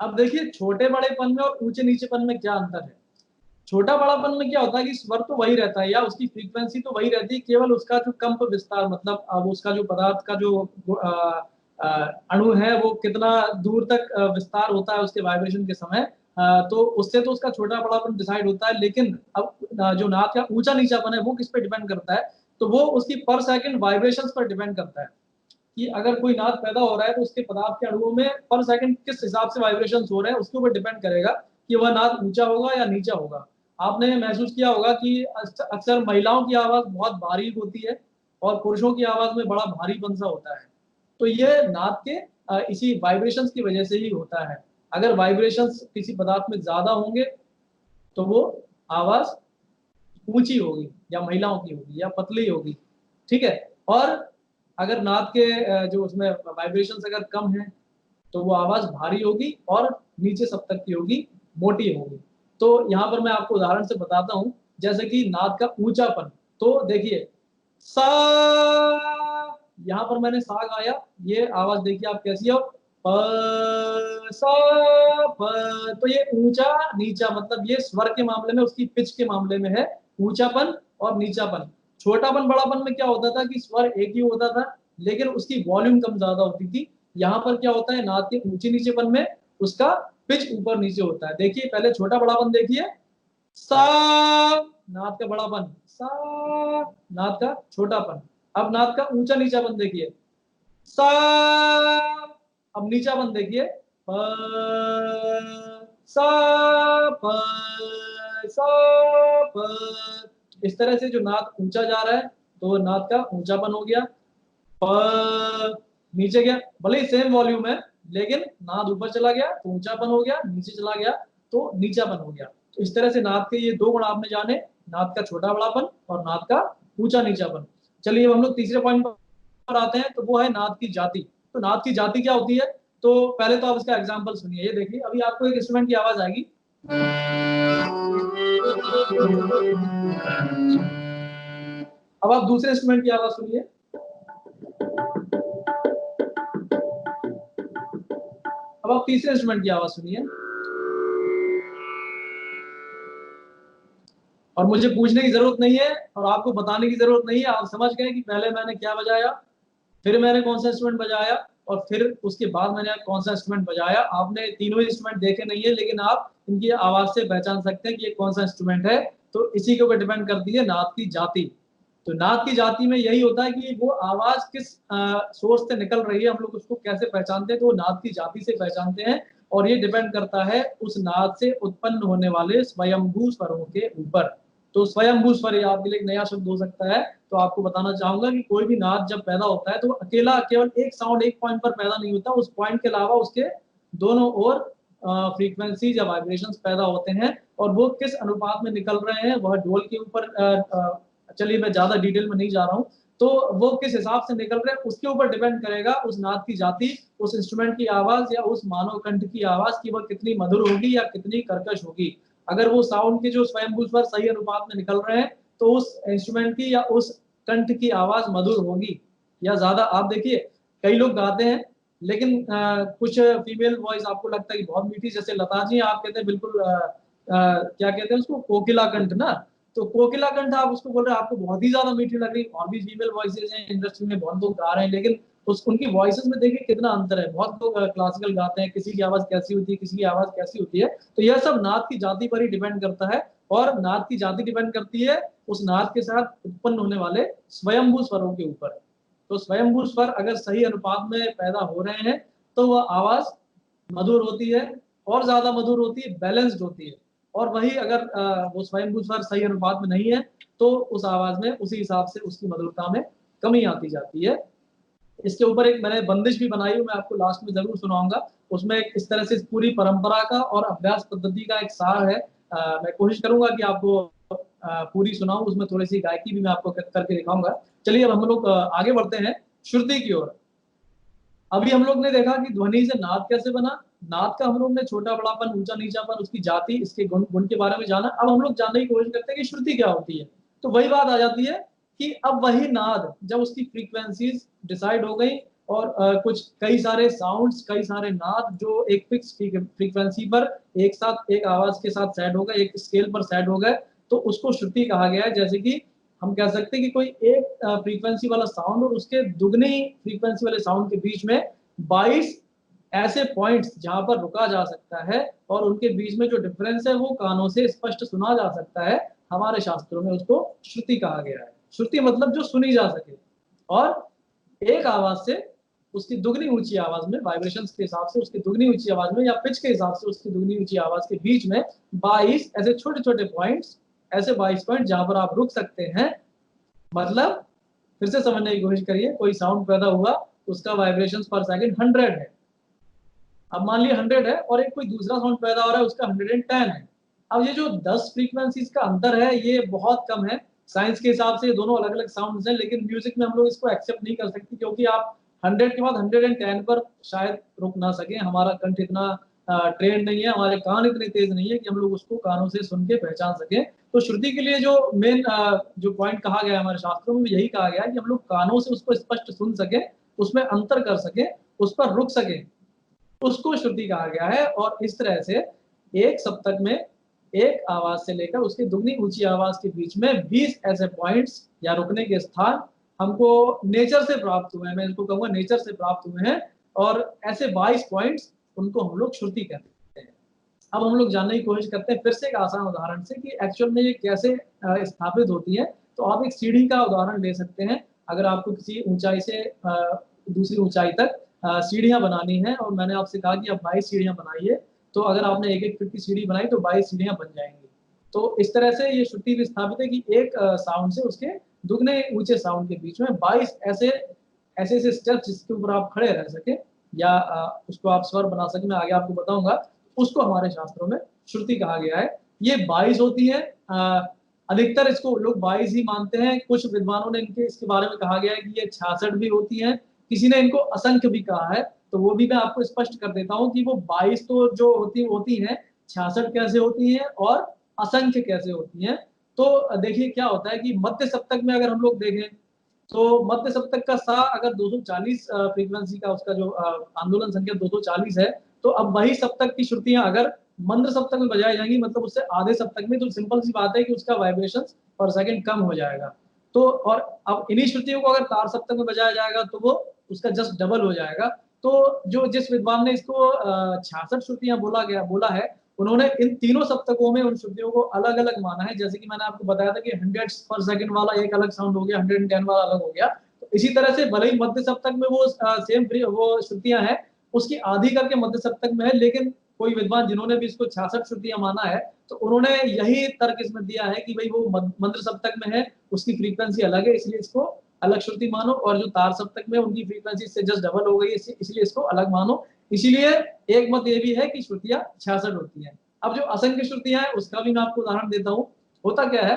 अब देखिए छोटे बड़ेपन में और ऊंचे नीचेपन में क्या अंतर है। छोटा बड़ापन में क्या होता है कि स्वर तो वही रहता है या उसकी फ्रीक्वेंसी तो वही रहती है, केवल उसका जो कंप विस्तार, मतलब अब उसका जो पदार्थ का जो अणु है वो कितना दूर तक विस्तार होता है उसके वाइब्रेशन के समय, तो उससे तो उसका छोटा बड़ापन डिसाइड होता है। लेकिन अब जो नाद का ऊंचा नीचापन है वो किस पे डिपेंड करता है? तो वो उसकी पर सेकंड वाइब्रेशंस पर डिपेंड करता है कि अगर कोई नाद पैदा हो रहा है तो उसके पदार्थ के अणुओं में पर सेकंड किस हिसाब से वाइब्रेशंस हो रहे हैं, उसके ऊपर डिपेंड करेगा कि वह नाद ऊंचा होगा या नीचा होगा। आपने महसूस किया होगा कि अक्सर महिलाओं की आवाज बहुत बारीक होती है और पुरुषों की आवाज में बड़ा भारीपन सा होता है। तो ये नाद के इसी वाइब्रेशंस की वजह से ही होता है। अगर वाइब्रेशंस किसी पदार्थ में ज्यादा होंगे तो वो आवाज ऊंची होगी या महिलाओं की होगी या पतली होगी। ठीक है। और अगर नाद के जो उसमें वाइब्रेशंस अगर कम है तो वो आवाज भारी होगी और नीचे सप्तक की होगी, मोटी होगी। तो यहाँ पर मैं आपको उदाहरण से बताता हूँ, जैसे कि नाद का ऊंचापन। तो देखिए सा, यहाँ पर मैंने सा गाया, ये आवाज देखिए आप कैसी है, प सा प। तो ये ऊंचा नीचा, मतलब ये स्वर के मामले में, उसकी पिच के मामले में है ऊंचापन और नीचापन। छोटापन बड़ापन में क्या होता था कि स्वर एक ही होता था लेकिन उसकी वॉल्यूम कम ज्यादा होती थी। यहाँ पर क्या होता है, नाद के ऊंचे नीचेपन में उसका पिच ऊपर नीचे होता है। देखिए पहले छोटा बड़ापन देखिए, सा, नाद का बड़ापन, सा, नाद का छोटापन। अब नाद का ऊंचा नीचापन देखिए, सा, अब नीचापन देखिए, प, सा, प, सा, प। इस तरह से जो नाद ऊंचा जा रहा है तो वो नाद का ऊंचापन हो गया। प, नीचे गया, भले ही सेम वॉल्यूम है लेकिन नाद ऊपर चला गया तो ऊंचापन हो गया, नीचे चला गया तो नीचापन हो गया। तो इस तरह से नाद के ये दो गुण आपने जाने, नाद का छोटा बड़ापन और नाद का ऊंचा नीचापन। चलिए अब हम लोग तीसरे पॉइंट पर आते हैं, तो वो है नाद की जाति। तो नाद की जाति क्या होती है, तो पहले तो आप इसका एग्जाम्पल सुनिए। ये देखिए अभी आपको एक इंस्ट्रूमेंट की आवाज आएगी, अब आप दूसरे इंस्ट्रूमेंट की आवाज सुनिए, अब आप तीसरे इंस्ट्रूमेंट की आवाज सुनिए। और मुझे पूछने की जरूरत नहीं है और आपको बताने की जरूरत नहीं है, आप समझ गए कि पहले मैंने क्या बजाया, फिर मैंने कौन सा इंस्ट्रूमेंट बजाया और फिर उसके बाद मैंने कौन सा इंस्ट्रूमेंट बजाया। आपने तीनों ही इंस्ट्रूमेंट देखे नहीं है लेकिन आप इनकी आवाज से पहचान सकते हैं कि ये कौन सा इंस्ट्रूमेंट है। तो इसी के ऊपर डिपेंड करती है नाद की जाति। तो नाद की जाति में यही होता है कि वो आवाज किस सोर्स से निकल रही है, हम लोग उसको कैसे पहचानते हैं, तो वो नाद की जाति से पहचानते हैं। और ये डिपेंड करता है उस नाद से उत्पन्न होने वाले स्वयंभू स्वरों के ऊपर। तो स्वयंभू स्वर ये आपके लिए एक नया शब्द हो सकता है। तो आपको बताना चाहूंगा कि कोई भी नाद जब पैदा होता है तो अकेला केवल एक साउंड एक पॉइंट पर पैदा नहीं होता, उस पॉइंट के अलावा उसके दोनों ओर फ्रीक्वेंसीज या वाइब्रेशंस पैदा होते हैं। और वो किस अनुपात में निकल रहे हैं वह ढोल के ऊपर, चलिए मैं ज्यादा डिटेल में नहीं जा रहा हूँ, तो वो किस हिसाब से निकल रहे हैं उसके ऊपर डिपेंड करेगा उस नाद की जाति, उस इंस्ट्रूमेंट की आवाज या उस मानव कंठ की आवाज की वह कितनी मधुर होगी या कितनी कर्कश होगी। अगर वो साउंड के जो स्वयंभू स्वर सही अनुपात में निकल रहे हैं तो उस इंस्ट्रूमेंट की या उस कंठ की आवाज मधुर होगी या ज्यादा। आप देखिए कई लोग गाते हैं लेकिन कुछ फीमेल वॉइस आपको लगता है कि बहुत मीठी, जैसे लता जी आप कहते हैं बिल्कुल क्या कहते हैं उसको, कोकिला कंठ ना। तो कोकिला कंठ आप उसको बोल रहे हैं आपको बहुत ही ज्यादा मीठी लग रही। और भी फीमेल वॉइसेज हैं इंडस्ट्री में, बहुत लोग गा रहे हैं लेकिन उस उनकी वॉइसेस में देखिए कितना अंतर है। बहुत लोग क्लासिकल गाते हैं, किसी की आवाज कैसी होती है, किसी की आवाज कैसी होती है। तो यह सब नाद की जाति पर ही डिपेंड करता है। और नाद की जाति डिपेंड करती है उस नाद के साथ उत्पन्न होने वाले स्वयंभू स्वरों के ऊपर। तो स्वयंभू स्वर अगर सही अनुपात में पैदा हो रहे हैं तो वह आवाज मधुर होती है, और ज्यादा मधुर होती है, बैलेंस्ड होती है। और वही अगर वो स्वयंभू स्वर सही अनुपात में नहीं है तो उस आवाज में उसी हिसाब से उसकी मधुरता में कमी आती जाती है। इसके ऊपर एक मैंने बंदिश भी बनाई, मैं आपको लास्ट में जरूर सुनाऊंगा। उसमें इस तरह से पूरी परंपरा का और अभ्यास पद्धति का एक सार है। मैं कोशिश करूंगा कि आपको पूरी सुनाऊं, उसमें थोड़ी सी गायकी भी मैं आपको करके दिखाऊंगा। चलिए अब हम लोग आगे बढ़ते हैं श्रुति की ओर। अभी हम लोग ने देखा कि ध्वनि से नाद कैसे बना, नाद का हम लोग ने छोटा बड़ापन, ऊंचा नीचापन, उसकी जाति, इसके गुण गुण के बारे में जाना। अब हम लोग जानने की कोशिश करते हैं कि श्रुति क्या होती है। तो वही बात आ जाती है कि अब वही नाद जब उसकी फ्रीक्वेंसीज डिसाइड हो गई और कुछ कई सारे साउंड्स, कई सारे नाद जो एक फिक्स फ्रीक्वेंसी पर एक साथ एक आवाज के साथ सेट हो गए, एक स्केल पर सेट हो गए, तो उसको श्रुति कहा गया है। जैसे कि हम कह सकते हैं कि कोई एक फ्रीक्वेंसी वाला साउंड और उसके दुगनी फ्रीक्वेंसी वाले साउंड के बीच में 22 ऐसे पॉइंट्स जहां पर रुका जा सकता है और उनके बीच में जो डिफरेंस है वो कानों से स्पष्ट सुना जा सकता है। हमारे शास्त्रों में उसको श्रुति कहा गया है। श्रुति मतलब जो सुनी जा सके और एक आवाज से उसकी दुगनी ऊंची आवाज में, वाइब्रेशंस के हिसाब से उसकी दुगनी ऊंची आवाज में या पिच के हिसाब से उसकी दुगनी ऊंची आवाज के बीच में 22 ऐसे छोटे छोटे पॉइंट्स, ऐसे 22 पॉइंट जहां पर आप रुक सकते हैं। मतलब फिर से समझने की कोशिश करिए, कोई साउंड पैदा हुआ, उसका वाइब्रेशन पर सेकंड 100 है। अब मान लिया 100 है और एक कोई दूसरा साउंड पैदा हो रहा है उसका 110 है। अब ये जो 10 फ्रीक्वेंसीज का अंतर है ये बहुत कम है, साइंस के हिसाब से ये दोनों अलग अलग साउंड्स हैं, लेकिन म्यूजिक में हम लोग इसको एक्सेप्ट नहीं कर सकते, क्योंकि आप 100 के बाद 110 पर शायद रुक ना सके। हमारा कंठ इतना ट्रेंड नहीं है, हमारे कान इतने तेज नहीं है कि हम लोग उसको कानों से सुन के पहचान सके। तो श्रुति के लिए जो मेन जो पॉइंट कहा गया है हमारे शास्त्रों में, यही कहा गया है कि हम लोग कानों से उसको स्पष्ट सुन सके, उसमें अंतर कर सके, उस पर रुक सके, उसको श्रुति कहा गया है। और इस तरह से एक सप्तक में एक आवाज से लेकर उसकी दुगनी ऊंची आवाज के बीच में 20 ऐसे पॉइंट्स या रुकने के स्थान हमको नेचर से प्राप्त हुए हैं, मैं इसको कहूंगा नेचर से प्राप्त हुए हैं। और ऐसे 22 पॉइंट्स, उनको हम लोग श्रुति कहते हैं। अब हम लोग जानने की कोशिश करते हैं फिर से एक आसान उदाहरण से कि एक्चुअल में ये कैसे स्थापित होती है। तो आप एक सीढ़ी का उदाहरण ले सकते हैं। अगर आपको किसी ऊंचाई से दूसरी ऊंचाई तक सीढ़ियां बनानी है, और मैंने आपसे कहा कि आप 22 सीढ़ियां बनाइए, तो अगर आपने एक एक फीट की सीढ़ी बनाई तो 22 सीढ़ियां बन जाएंगी। तो इस तरह से ये श्रुति भी स्थापित है कि एक साउंड से उसके दुगने ऊंचे साउंड के बीच में 22 ऐसे ऐसे स्टेप्स जिसके ऊपर आप खड़े रह सके या उसको आप स्वर बना सके, मैं आगे आपको बताऊंगा, उसको हमारे शास्त्रों में श्रुति कहा गया है। ये 22 होती है। अधिकतर इसको लोग 22 ही मानते हैं। कुछ विद्वानों ने इनके इसके बारे में कहा गया है कि ये 66 भी होती है, किसी ने इनको असंख्य भी कहा है। तो वो भी मैं आपको स्पष्ट कर देता हूँ कि वो 22 तो जो होती हैं, 66 कैसे होती हैं और असंख्य कैसे होती हैं। तो देखिए क्या होता है कि मध्य सप्तक में अगर हम लोग देखें, तो मध्य सप्तक का सा अगर 240 फ्रीक्वेंसी का उसका जो आंदोलन संख्या 240 है, तो अब वही सप्तक की श्रुतियां अगर मंद्र सप्तक में बजाई जाएंगी, मतलब उससे आधे सप्तक में, तो सिंपल सी बात है कि उसका वाइब्रेशन पर सेकंड कम हो जाएगा। तो और अब इन्हीं श्रुतियों को अगर तार सप्तक में बजाया जाएगा तो वो उसका जस्ट डबल हो जाएगा। तो जो जिस विद्वान ने इसको 66 श्रुतियां बोला है, उन्होंने इन तीनों सप्तकों में उन श्रुतियों को अलग अलग माना है। जैसे कि मैंने आपको बताया था कि 100 पर सेकंड वाला एक अलग साउंड हो गया, 110 वाला अलग हो गया। तो इसी तरह से भले ही मध्य सप्तक में वो सेम वो श्रुतियां हैं, उसकी आधी करके मध्य सप्तक में है, लेकिन कोई विद्वान जिन्होंने भी इसको 66 श्रुतियां माना है, तो उन्होंने यही तर्क इसमें दिया है कि भाई वो मंत्र सप्तक में है, उसकी फ्रीक्वेंसी अलग है, इसलिए इसको अलग श्रुति मानो। और जो तार सप्तक में उनकी फ्रीक्वेंसी इससे जस्ट डबल हो गई, इसलिए इसको अलग मानो। इसीलिए एक मत ये भी है कि श्रुतियां 66 होती हैं। अब जो असंख्य श्रुतियां हैं उसका भी मैं आपको उदाहरण देता हूँ। होता क्या है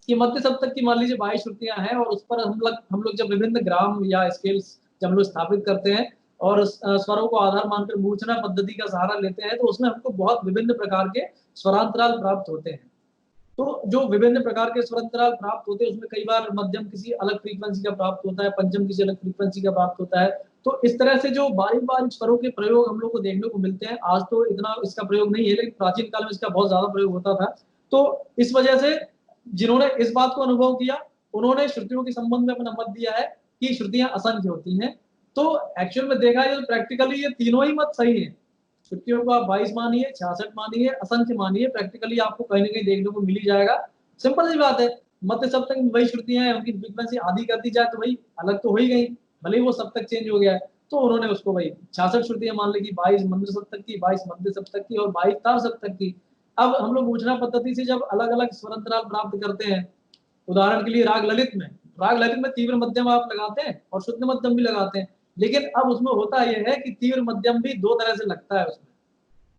कि मध्य सप्तक की मान लीजिए 22 श्रुतियां हैं, और उस पर हम लोग जब विभिन्न ग्राम या स्केल्स जब हम लोग स्थापित करते हैं और स्वरों को आधार मानकर मूर्छना पद्धति का सहारा लेते हैं, तो उसमें हमको बहुत विभिन्न प्रकार के स्वरांतराल प्राप्त होते हैं। तो जो विभिन्न प्रकार के स्वरांतराल प्राप्त होते हैं उसमें कई बार मध्यम किसी अलग फ्रीक्वेंसी का प्राप्त होता है, पंचम किसी अलग फ्रीक्वेंसी का प्राप्त होता है। तो इस तरह से जो बारीक बारीक स्वरों के प्रयोग हम लोग को देखने को मिलते हैं। आज तो इतना इसका प्रयोग नहीं है, लेकिन प्राचीन काल में इसका बहुत ज्यादा प्रयोग होता था। तो इस वजह से जिन्होंने इस बात को अनुभव किया, उन्होंने श्रुतियों के संबंध में अपना मत दिया है कि श्रुतियां असंख्य होती हैं। तो एक्चुअल में देखा जाए तो प्रैक्टिकली ये तीनों ही मत सही है। श्रुतियों को आप 22 मानिए, 66 मानिए, असंख्य मानिए, प्रैक्टिकली आपको कहीं ना कहीं देखने को मिल ही जाएगा। सिंपल सी बात है, मध्य सप्तक में वही श्रुतियां हैं, उनकी फ्रीक्वेंसी आधी कर दी जाए तो वही अलग तो हो ही गई, भले ही वो सप्तक चेंज हो गया है। तो उन्होंने उसको वही 66 श्रुतियां मान ली कि 22 मंद्र सप्तक की, 22 मध्य सप्तक की और 22 तार सप्तक की। अब हम लोग मूर्छना पद्धति से जब अलग अलग स्वरांतराल प्राप्त करते हैं, उदाहरण के लिए राग ललित में तीव्र मध्यम आप लगाते हैं और शुद्ध मध्यम भी लगाते हैं, लेकिन अब उसमें होता यह है कि तीव्र मध्यम भी दो तरह से लगता है उसमें।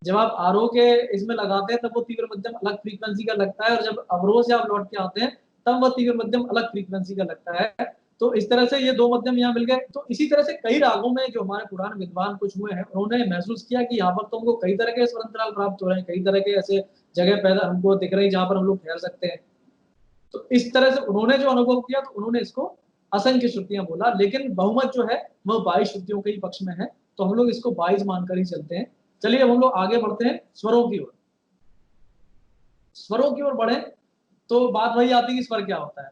जब आप आरोह के इसमें लगाते हैं तब वो तीव्र मध्यम अलग फ्रीक्वेंसी का लगता है, और जब अवरोह से आप लौट के आते हैं तब वह तीव्र मध्यम अलग फ्रीक्वेंसी का लगता है। तो इस तरह से ये दो मध्यम यहाँ मिल गए। तो इसी तरह से कई रागों में जो हमारे पुराने विद्वान कुछ हुए हैं, उन्होंने महसूस किया कि यहाँ पर तो हमको कई तरह के स्वरंतराल प्राप्त हो रहे हैं, कई तरह के ऐसे जगह पैदा हमको दिख रही जहाँ पर हम लोग ठहर सकते हैं। तो इस तरह से उन्होंने जो अनुभव किया, तो उन्होंने इसको असंख्य श्रुतियां बोला, लेकिन बहुमत जो है वह 22 श्रुतियों के ही पक्ष में है। तो हम लोग इसको 22 मानकर ही चलते हैं। चलिए अब हम लोग आगे बढ़ते हैं स्वरों की ओर। स्वरों की ओर बढ़े तो बात वही आती है कि स्वर क्या होता है।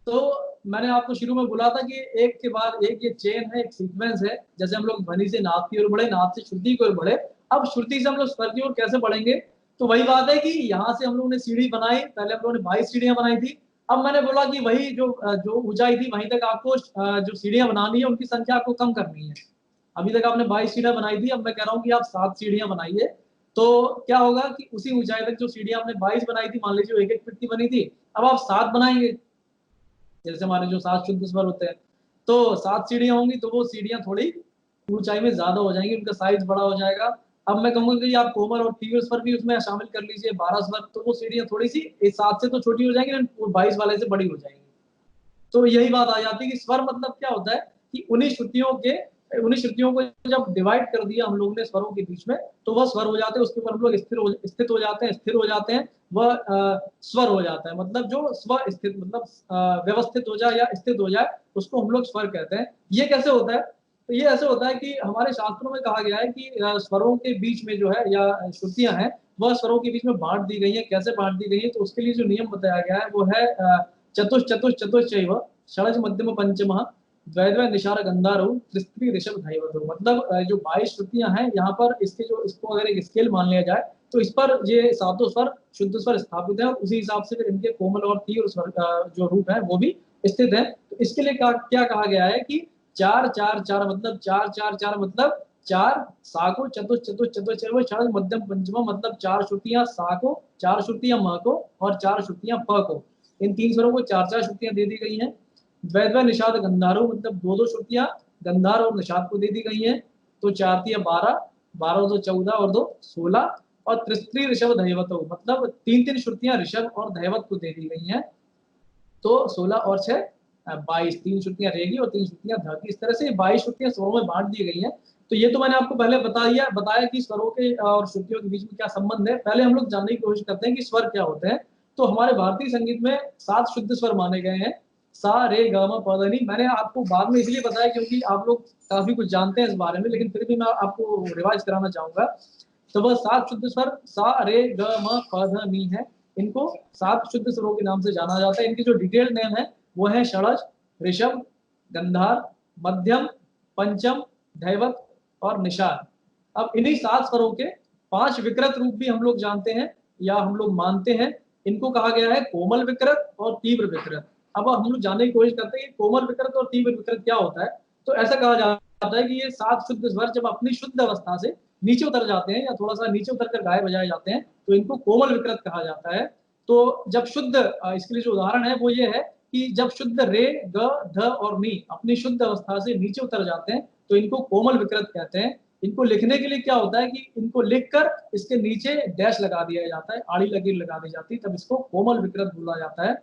तो मैंने आपको शुरू में बोला था कि एक के बाद एक ये चेन है, एक सीक्वेंस है। जैसे हम लोग ध्वनि से नाद की ओर बढ़े, नाद से श्रुति की ओर बढ़े, अब श्रुति से हम लोग स्वर की ओर कैसे बढ़ेंगे। तो वही बात है कि यहाँ से हम लोगों ने सीढ़ी बनाई, पहले हम लोगों ने 22 सीढ़ियां बनाई थी। अब मैंने बोला कि वही जो ऊंचाई थी वहीं तक आपको जो सीढ़ियां बनानी है उनकी संख्या आपको कम करनी है। अभी तक आपने 22 सीढ़ियां बनाई थी, अब मैं कह रहा हूँ कि आप 7 सीढ़ियां बनाइए। तो क्या होगा कि उसी ऊंचाई तक जो सीढ़ियां आपने 22 बनाई थी, मान लीजिए 1-1 फीट की बनी थी, अब आप 7 बनाएंगे। जैसे हमारे जो 7 शुद्ध स्वर होते हैं, तो 7 सीढ़ियां होंगी, तो वो सीढ़ियां थोड़ी ऊंचाई में ज्यादा हो जाएंगी, उनका साइज बड़ा हो जाएगा। अब मैं कहूंगा कि आप कोमल और तीव्र स्वर भी उसमें शामिल कर लीजिए 12 स्वर, तो वो सीढ़ियां थोड़ी सी इस 7 से तो छोटी हो जाएंगी, लेकिन 22 वाले से बड़ी हो जाएंगी। तो यही बात आ जाती है कि स्वर मतलब क्या होता है कि उन्हीं श्रुतियों को जब डिवाइड कर दिया हम लोगों ने स्वरों के बीच में, तो वह स्वर हो जाते हैं, उसके ऊपर हम लोग स्थित हो जाते हैं, स्थिर हो जाते हैं, वह स्वर हो जाता है। मतलब जो स्व स्थित मतलब व्यवस्थित हो जाए या स्थित हो जाए, उसको हम लोग स्वर कहते हैं। ये कैसे होता है? तो ये ऐसे होता है कि हमारे शास्त्रों में कहा गया है कि स्वरों के बीच में जो है या श्रुतियां हैं, वह स्वरों के बीच में बांट दी गई है। कैसे बांट दी गई है? तो उसके लिए जो नियम बताया गया है वो है चतुश्चतुश्चतुश्चैव षडज मध्यम पंचमः द्वैद्वय निषाद गंधारो त्रिस्त्री ऋषभ धैवतो। मतलब जो 22 श्रुतियां हैं यहाँ पर इसको अगर एक स्केल मान लिया जाए, तो इस पर ये सातों स्वर शुद्ध स्वर स्थापित है, और उसी हिसाब से फिर इनके कोमल और तीव्र स्वर का जो रूप है वो भी स्थित है। तो इसके लिए क्या कहा गया है कि 4 4 4 मतलब 4 4 4 मतलब 4 सा को, चतुश्चतुश्चतुश्चैव षडज मध्यम पंचमा मतलब 4 श्रुतियां सा को, 4 श्रुतियां म को और 4 श्रुतियां प को। इन 3 स्वरों को 4 4 श्रुतियां दे दी गई हैं। द्वैद्वय निषाद गंधारो मतलब 2 2 श्रुतियां गंधार और निषाद को दे दी गई हैं। तो 4 3 12, 12 2 14 और 2 16। और त्रिस्त्री ऋषभ धैवतो मतलब 3 3 श्रुतियां ऋषभ और धैवत को दे दी गई हैं। तो 16 और 6 22, 3 श्रुतियां रहेगी और 3 श्रुतियां ध की। इस तरह से 22 श्रुतियां स्वरों में बांट दी गई हैं। तो ये तो मैंने आपको पहले बताया कि स्वरों के और श्रुतियों के बीच में क्या संबंध है। पहले हम लोग जानने की कोशिश करते हैं कि स्वर क्या होते हैं। तो हमारे भारतीय संगीत में 7 शुद्ध स्वर माने गए हैं, सा रे ग म प ध नि। मैंने आपको बाद में इसलिए बताया क्योंकि आप लोग काफी कुछ जानते हैं इस बारे में, लेकिन फिर भी मैं आपको रिवाइज कराना चाहूंगा। तो वह 7 शुद्ध स्वर सा रे ग म प ध नि है। इनको 7 शुद्ध स्वरों के नाम से जाना जाता है। इनकी जो डिटेल्ड नेम है वो है षडज, ऋषभ, गंधार, मध्यम, पंचम, धैवत और निषाद। अब इन्हीं 7 स्वरों के 5 विकृत रूप भी हम लोग जानते हैं या हम लोग मानते हैं। इनको कहा गया है कोमल विकृत और तीव्र विकृत। अब हम लोग जानने की कोशिश करते हैं कि कोमल विकृत और तीव्र विकृत क्या होता है। तो ऐसा कहा जाता है कि ये 7 शुद्ध स्वर जब अपनी शुद्ध अवस्था से नीचे उतर जाते हैं या थोड़ा सा नीचे उतर कर गाए बजाए जाते हैं, तो इनको कोमल विकृत कहा जाता है। तो जब शुद्ध इसके लिए जो उदाहरण है वो ये है कि जब शुद्ध रे ग ध और नी अपनी शुद्ध अवस्था से नीचे उतर जाते हैं, तो इनको कोमल विकृत कहते हैं। इनको लिखने के लिए क्या होता है कि इनको लिखकर इसके नीचे डैश लगा दिया जाता है, आड़ी लकीर लगा दी जाती है, तब इसको कोमल विकृत बोला जाता है।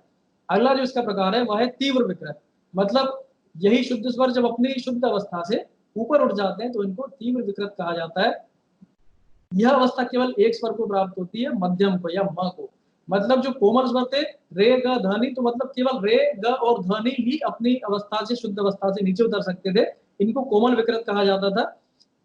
अगला जो इसका प्रकार है वह है तीव्र विकृत। मतलब यही शुद्ध स्वर जब अपनी शुद्ध अवस्था से ऊपर उठ जाते हैं, तो इनको तीव्र विकृत कहा जाता है। यह अवस्था केवल एक स्वर को प्राप्त होती है, मध्यम को या म को। मतलब जो कोमल स्वर थे रे ग ध नि, तो मतलब केवल रे ग और ध नि ही अपनी अवस्था से शुद्ध अवस्था से नीचे उतर सकते थे, इनको कोमल विकृत कहा जाता था।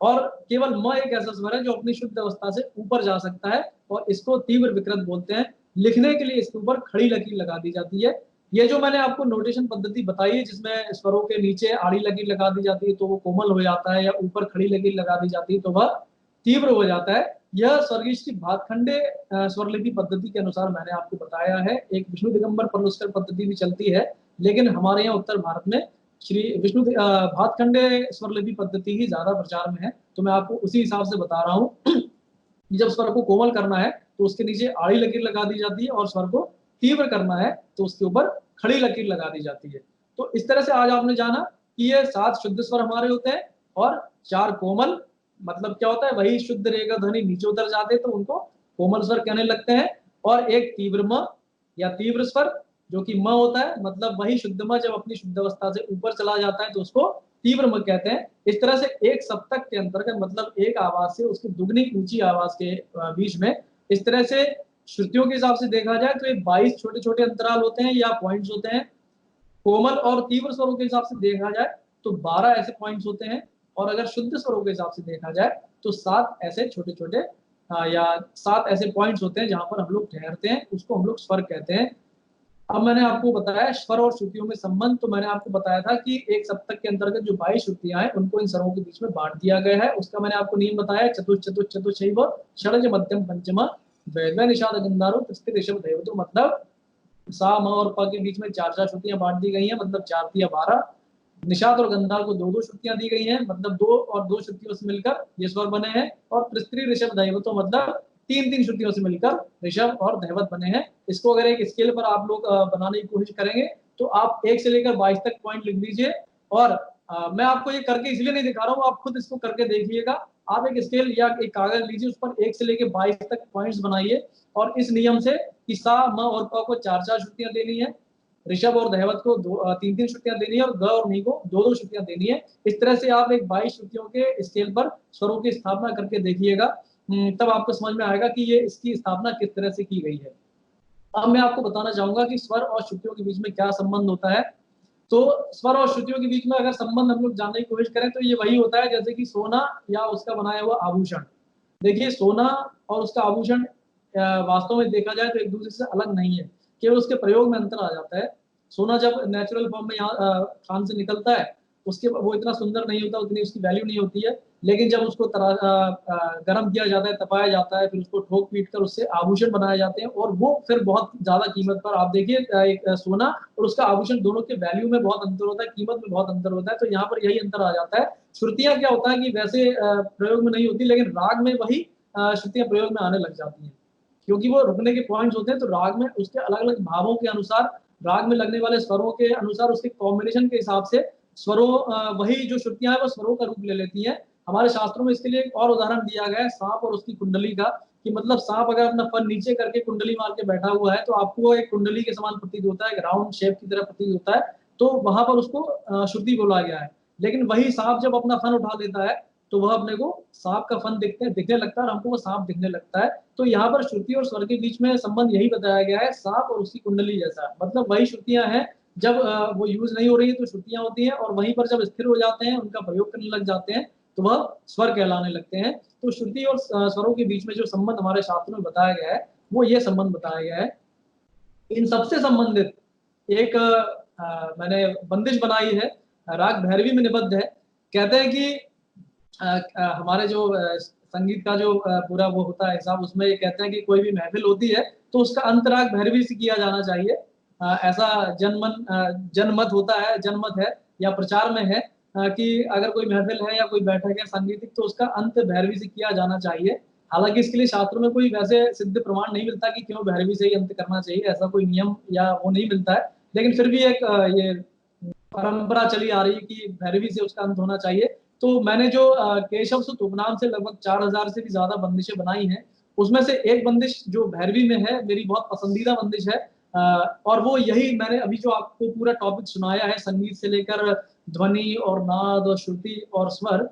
और केवल म एक ऐसा स्वर है जो अपनी शुद्ध अवस्था से ऊपर जा सकता है, और इसको तीव्र विकृत बोलते हैं। लिखने के लिए इसके ऊपर खड़ी लकीर लगा दी जाती है। ये जो मैंने आपको नोटेशन पद्धति बताई है जिसमें स्वरों के नीचे आड़ी लकीर लगा दी जाती है तो वो कोमल हो जाता है, या ऊपर खड़ी लकीर लगा दी जाती है तो वह तीव्र हो जाता है। यह स्वर्गीश की भातखंडे स्वरलिपि पद्धति के अनुसार मैंने आपको बताया है। एक विष्णु दिगंबर परलुस्कर पद्धति भी चलती है, लेकिन हमारे यहाँ उत्तर भारत में श्री विष्णु भातखंडे स्वरलिपि पद्धति ही ज्यादा प्रचार में है। तो मैं आपको उसी हिसाब से बता रहा हूँ। जब स्वर को कोमल करना है तो उसके नीचे आड़ी लकीर लगा दी जाती है, और स्वर को तीव्र करना है तो उसके ऊपर खड़ी लकीर लगा दी जाती है। तो इस तरह से आज आपने जाना कि ये 7 शुद्ध स्वर हमारे होते हैं और 4 कोमल। मतलब क्या होता है, वही शुद्ध रेगा ध्वनि नीचे उतर जाते हैं तो उनको कोमल स्वर कहने लगते हैं। और एक तीव्र म या तीव्र स्वर जो कि म होता है, मतलब वही शुद्ध म जब अपनी शुद्ध अवस्था से ऊपर चला जाता है तो उसको तीव्र म कहते हैं। इस तरह से एक सप्तक के अंतर्गत मतलब एक आवाज से उसकी दुगनी ऊंची आवाज के बीच में, इस तरह से श्रुतियों के हिसाब से देखा जाए तो ये 22 छोटे छोटे अंतराल होते हैं या पॉइंट्स होते हैं। कोमल और तीव्र स्वरों के हिसाब से देखा जाए तो 12 ऐसे पॉइंट्स होते हैं, और अगर शुद्ध स्वरों के हिसाब से देखा जाए तो 7 ऐसे छोटे छोटे या 7 ऐसे पॉइंट्स होते हैं जहां पर हम लोग ठहरते हैं, उसको हम लोग स्वर कहते हैं। अब मैंने आपको बताया स्वर और श्रुतियों में संबंध। तो मैंने आपको बताया था कि एक सप्तक के अंतर्गत जो 22 श्रुतियां हैं उनको इन स्वरों के बीच में बांट दिया गया है। उसका मैंने आपको नियम बताया, चतुश्चतुश्चतुश्चैव षडज मध्यम पंचम द्वैद्वय निषाद गंधारो त्रिस्त्री ऋषभ धैवतो। मतलब सा म और प के बीच में 4 4 श्रुतियां बांट दी गई हैं, मतलब 4 3 12। निषाद और गंधार को 2 2 श्रुतियां दी गई हैं, मतलब 2 और 2 श्रुतियों से मिलकर ये स्वर बने हैं। और त्रिस्त्री ऋषभ धैवतो मतलब 3 3 श्रुतियों से मिलकर ऋषभ और धैवत बने हैं। इसको अगर एक स्केल पर आप लोग बनाने की कोशिश करेंगे तो आप 1 से लेकर 22 तक पॉइंट लिख दीजिए। और मैं आपको ये करके इसलिए नहीं दिखा रहा हूँ, आप खुद इसको करके देखिएगा। आप एक स्केल या एक कागज लीजिए, उस पर 1 से लेकर 22 तक पॉइंट्स बनाइए और इस नियम से कि सा, म और प को 4-4 छुट्टियां देनी है, ऋषभ और दहवत को 3-3 छुट्टियां देनी है और ग और नी को 2-2 छुट्टियां देनी है। इस तरह से आप एक 22 छुट्टियों के स्केल पर स्वरों की स्थापना करके देखिएगा, तब आपको समझ में आएगा कि ये इसकी स्थापना किस तरह से की गई है। अब मैं आपको बताना चाहूंगा कि स्वर और श्रुतियों के बीच में क्या संबंध होता है। तो स्वर और श्रुतियों के बीच में अगर संबंध हम लोग जानने की कोशिश करें तो ये वही होता है जैसे कि सोना या उसका बनाया हुआ आभूषण। देखिए, सोना और उसका आभूषण वास्तव में देखा जाए तो एक दूसरे से अलग नहीं है, केवल उसके प्रयोग में अंतर आ जाता है। सोना जब नेचुरल फॉर्म में यहाँ खान से निकलता है, उसके वो इतना सुंदर नहीं होता, उतनी उसकी वैल्यू नहीं होती है। लेकिन जब उसको गर्म किया जाता है, तपाया जाता है, फिर उसको ठोक पीट कर उससे आभूषण बनाए जाते हैं और वो फिर बहुत ज्यादा कीमत पर, आप देखिए एक सोना और उसका आभूषण दोनों के वैल्यू में बहुत अंतर होता है, कीमत में बहुत अंतर होता है। तो यहाँ पर यही अंतर आ जाता है। श्रुतियां क्या होता है कि वैसे प्रयोग में नहीं होती, लेकिन राग में वही श्रुतियां प्रयोग में आने लग जाती हैं, क्योंकि वो रुकने के पॉइंट्स होते हैं। तो राग में उसके अलग अलग भावों के अनुसार, राग में लगने वाले स्वरों के अनुसार, उसके कॉम्बिनेशन के हिसाब से स्वरों वही जो श्रुतियां हैं वो स्वरों का रूप ले लेती हैं। हमारे शास्त्रों में इसके लिए एक और उदाहरण दिया गया है सांप और उसकी कुंडली का, कि मतलब सांप अगर अपना फन नीचे करके कुंडली मार के बैठा हुआ है तो आपको एक कुंडली के समान प्रतीत होता है, एक राउंड शेप की तरह प्रतीत होता है, तो वहां पर उसको श्रुति बोला गया है। लेकिन वही सांप जब अपना फन उठा लेता है तो वह अपने को सांप का फन दिखने लगता है और हमको वो सांप दिखने लगता है। तो यहाँ पर श्रुति और स्वर के बीच में संबंध यही बताया गया है, सांप और उसकी कुंडली जैसा। मतलब वही श्रुतियां हैं, जब वो यूज नहीं हो रही है तो श्रुतियां होती हैं, और वहीं पर जब स्थिर हो जाते हैं, उनका प्रयोग करने लग जाते हैं, तो वह स्वर कहलाने लगते हैं। तो श्रुति और स्वरों के बीच में जो संबंध हमारे शास्त्रों में बताया गया है वो ये संबंध बताया गया है। इन सबसे संबंधित एक मैंने बंदिश बनाई है, राग भैरवी में निबद्ध है। कहते हैं कि हमारे जो संगीत का जो पूरा वो होता है हिसाब, उसमें ये कहते हैं कि कोई भी महफिल होती है तो उसका अंतराग भैरवी से किया जाना चाहिए। ऐसा जनमत होता है, जनमत है या प्रचार में है कि अगर कोई महफिल है या कोई बैठक है संगीतिक तो उसका अंत भैरवी से किया जाना चाहिए। हालांकि इसके लिए शास्त्रों में कोई वैसे सिद्ध प्रमाण नहीं मिलता कि क्यों भैरवी से ही अंत करना चाहिए, ऐसा कोई नियम या वो नहीं मिलता है। लेकिन फिर भी एक ये परंपरा चली आ रही है कि भैरवी से उसका अंत होना चाहिए। तो मैंने जो केशव सुत उपनाम से लगभग 4000 से भी ज्यादा बंदिशें बनाई हैं, उसमें से एक बंदिश जो भैरवी में है, मेरी बहुत पसंदीदा बंदिश है। और वो यही मैंने अभी जो आपको पूरा टॉपिक सुनाया है, संगीत से लेकर ध्वनि और नाद और श्रुति और स्वर,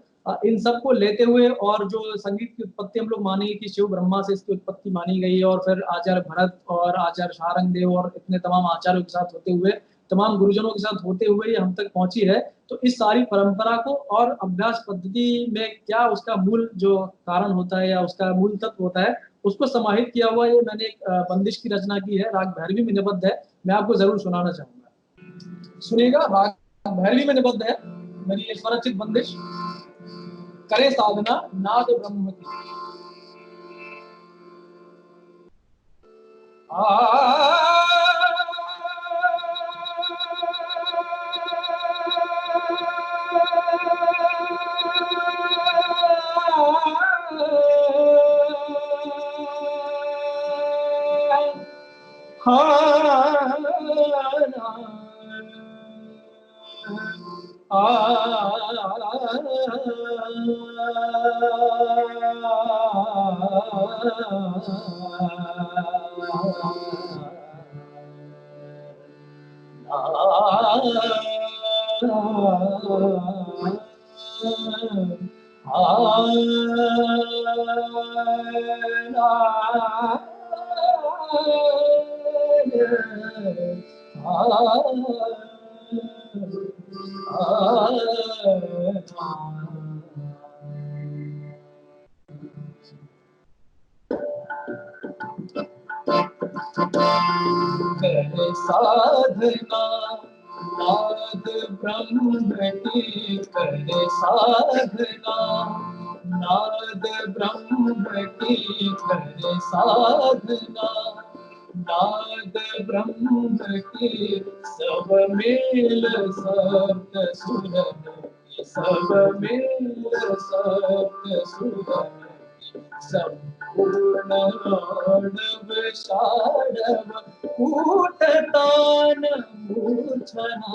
इन सबको लेते हुए, और जो संगीत की उत्पत्ति हम लोग मानेंगे कि शिव ब्रह्मा से इसकी उत्पत्ति मानी गई है, और फिर आचार्य भरत और आचार्य शारंग देव और इतने तमाम आचार्यों के साथ होते हुए, तमाम गुरुजनों के साथ होते हुए ये हम तक पहुंची है। तो इस सारी परंपरा को और अभ्यास पद्धति में क्या उसका मूल जो कारण होता है या उसका मूल तत्व होता है, उसको समाहित किया हुआ ये मैंने एक बंदिश की रचना की है, राग भैरवी में निबद्ध है। मैं आपको जरूर सुनाना चाहूंगा, सुनिएगा। राग भैरवी में निबद्ध है मेरी ये स्वरचित बंदिश, करे साधना नाद ब्रह्म की। साधना नाद ब्रह्म की, करे साधना नाद ब्रह्म की, करे साधना नाद ब्रह्म की। सब मेल सप्त सुरन की, सब मेल सप्त सुरन की। संपूर्ण आणव शाणव कूटतान मूर्छना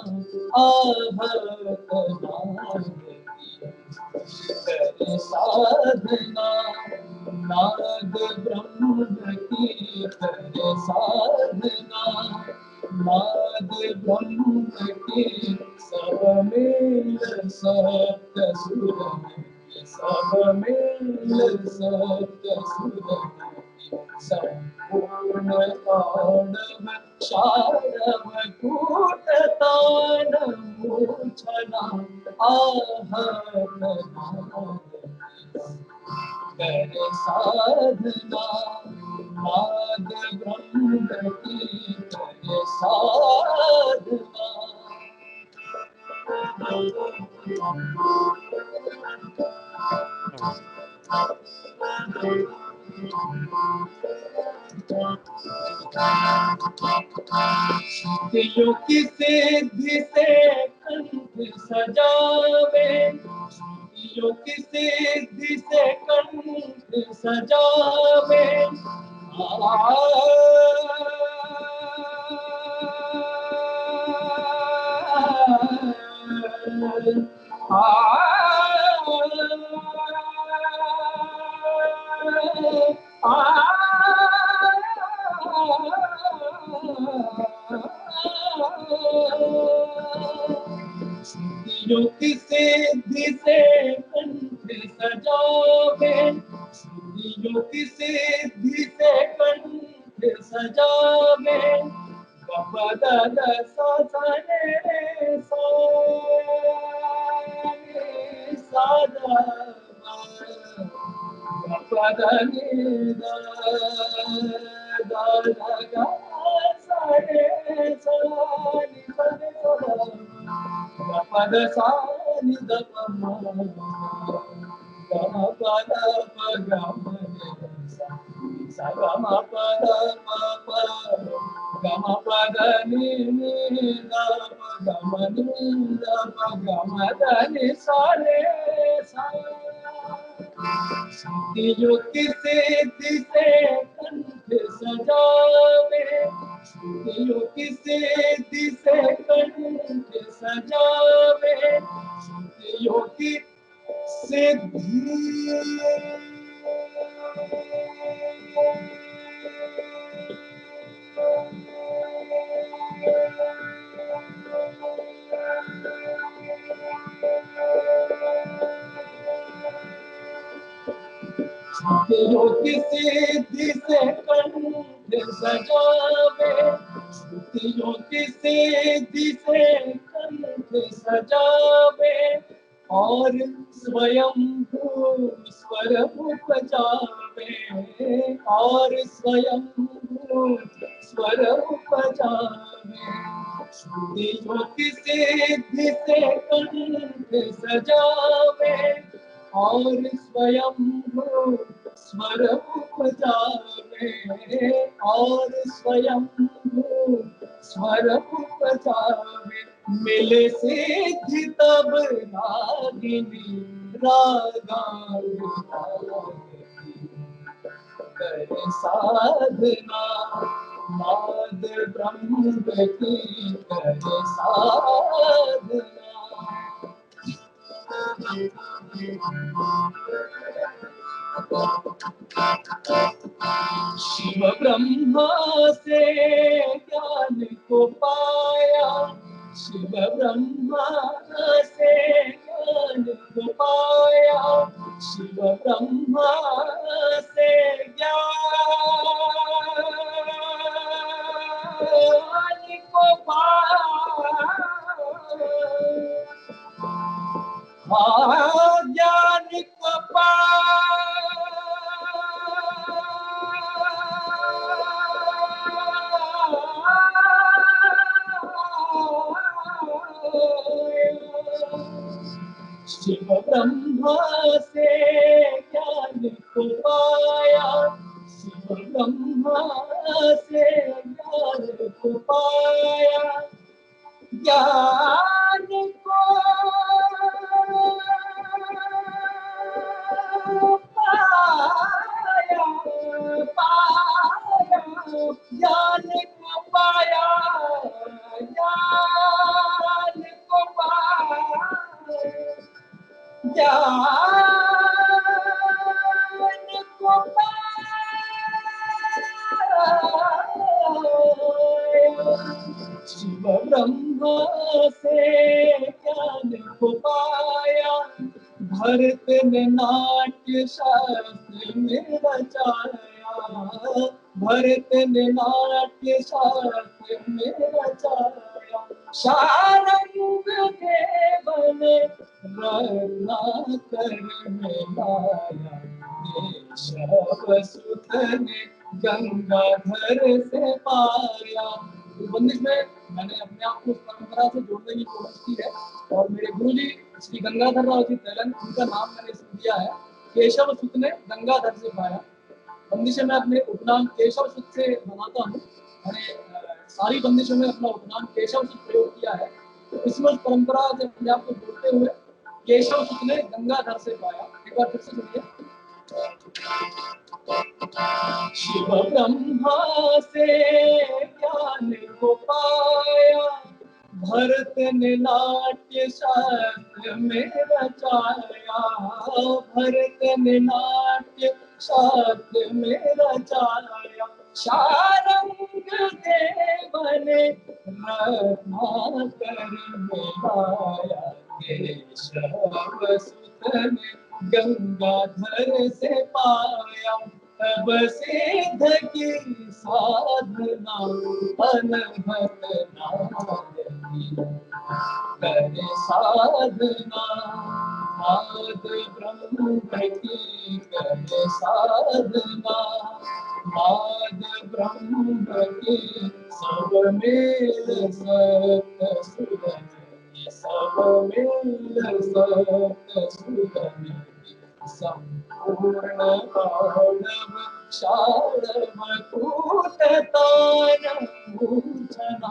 आहत नाद की। करे साधना ब्रह्म की सब मेल सप्त सुर सब मेल सप्त सुर संपूर्ण तांडव शारव कूट तान मूर्छना आहत कर साधना नाद ब्रह्म की कर साधना। दिलों की सिद्धि से कंठ सजावे दिलों की सिद्धि से कंठ सजावे दिलों की सिद्धि से कंठ सजावे दिलों की सिद्धि से कंठ सजावे गपद सा रे सा सादा गपद नि दा दा गा सा रे सा नि सा रे सा गपद सा नि द प म गपद प ग म सा ग म प द प प ग म प द नि नि द प ग म नि द प ग म द नि सा रे सा दिलों की सिद्धि से कंठ सजावे दिलों की सिद्धि से कंठ सजावे दिलों की सिद्धि दिलों की सिद्धि से कंठ सजावे दिलों की सिद्धि से कंठ सजावे और स्वयं स्वर उपजावे और स्वयं स्वर उपजावे दिलों की सिद्धि से कंठ सजावे और स्वयं स्वर उपजावे और स्वयं स्वर उपजावे मिले सिद्धि तब रागिनी रागानी कर साधना नाद ब्रह्म की कर साधना। शिव ब्रह्मा से ज्ञान को पाया शिव ब्रह्मा से ज्ञान को पाया शिव ब्रह्मा से ज्ञान को पाया ज्ञान को शिव ब्रह्मा से ज्ञान को पाया शिव ब्रह्मा से ज्ञान को पाया ज्ञान को पाया पाया ज्ञान को पाया ज्ञान को पाया ज्ञान को पाया शिव ब्रह्मा से ज्ञान को पाया, भरत ने नाट्य शास्त्र में रचाया, भरत ने नाट्य शास्त्र में रचाया, शारंग देव ने रत्नाकर में लाया, केशवसुत ने गंगाधर से पाया। इस बंदिश में मैंने अपने आप को उस परंपरा से जोड़ने की कोशिश की है और मेरे गुरुजी श्री गंगाधर राव जी तेलंग, उनका नाम मैंने इसमें दिया है, केशवसुत ने गंगाधर से पाया। बंदिशें मैं अपने उपनाम केशवसुत से बनाता हूँ। मैंने सारी बंदिशों में अपना उपनाम केशवसुत प्रयोग किया है। तो इसमें उस परंपरा से अपने आप को जोड़ते हुए केशवसुत ने गंगाधर से पाया। एक बार फिर से सुनिए। शिव ब्रह्मा से ज्ञान को पाया, भरत ने नाट्य शास्त्र में रचाया, भरत ने नाट्य शास्त्र में रचाया, शारंग देव ने रत्नाकर में लाया, केशवसुत ने गंगाधर से पाया। तब सिद्ध की साधना अनहत नादनी, करे साधना नाद ब्रह्म की, करे साधना नाद ब्रह्म की, सब मेल सत सुगम, सब मेल सत सुगम, संपूर्ण मानव शारव कूटतान पूछना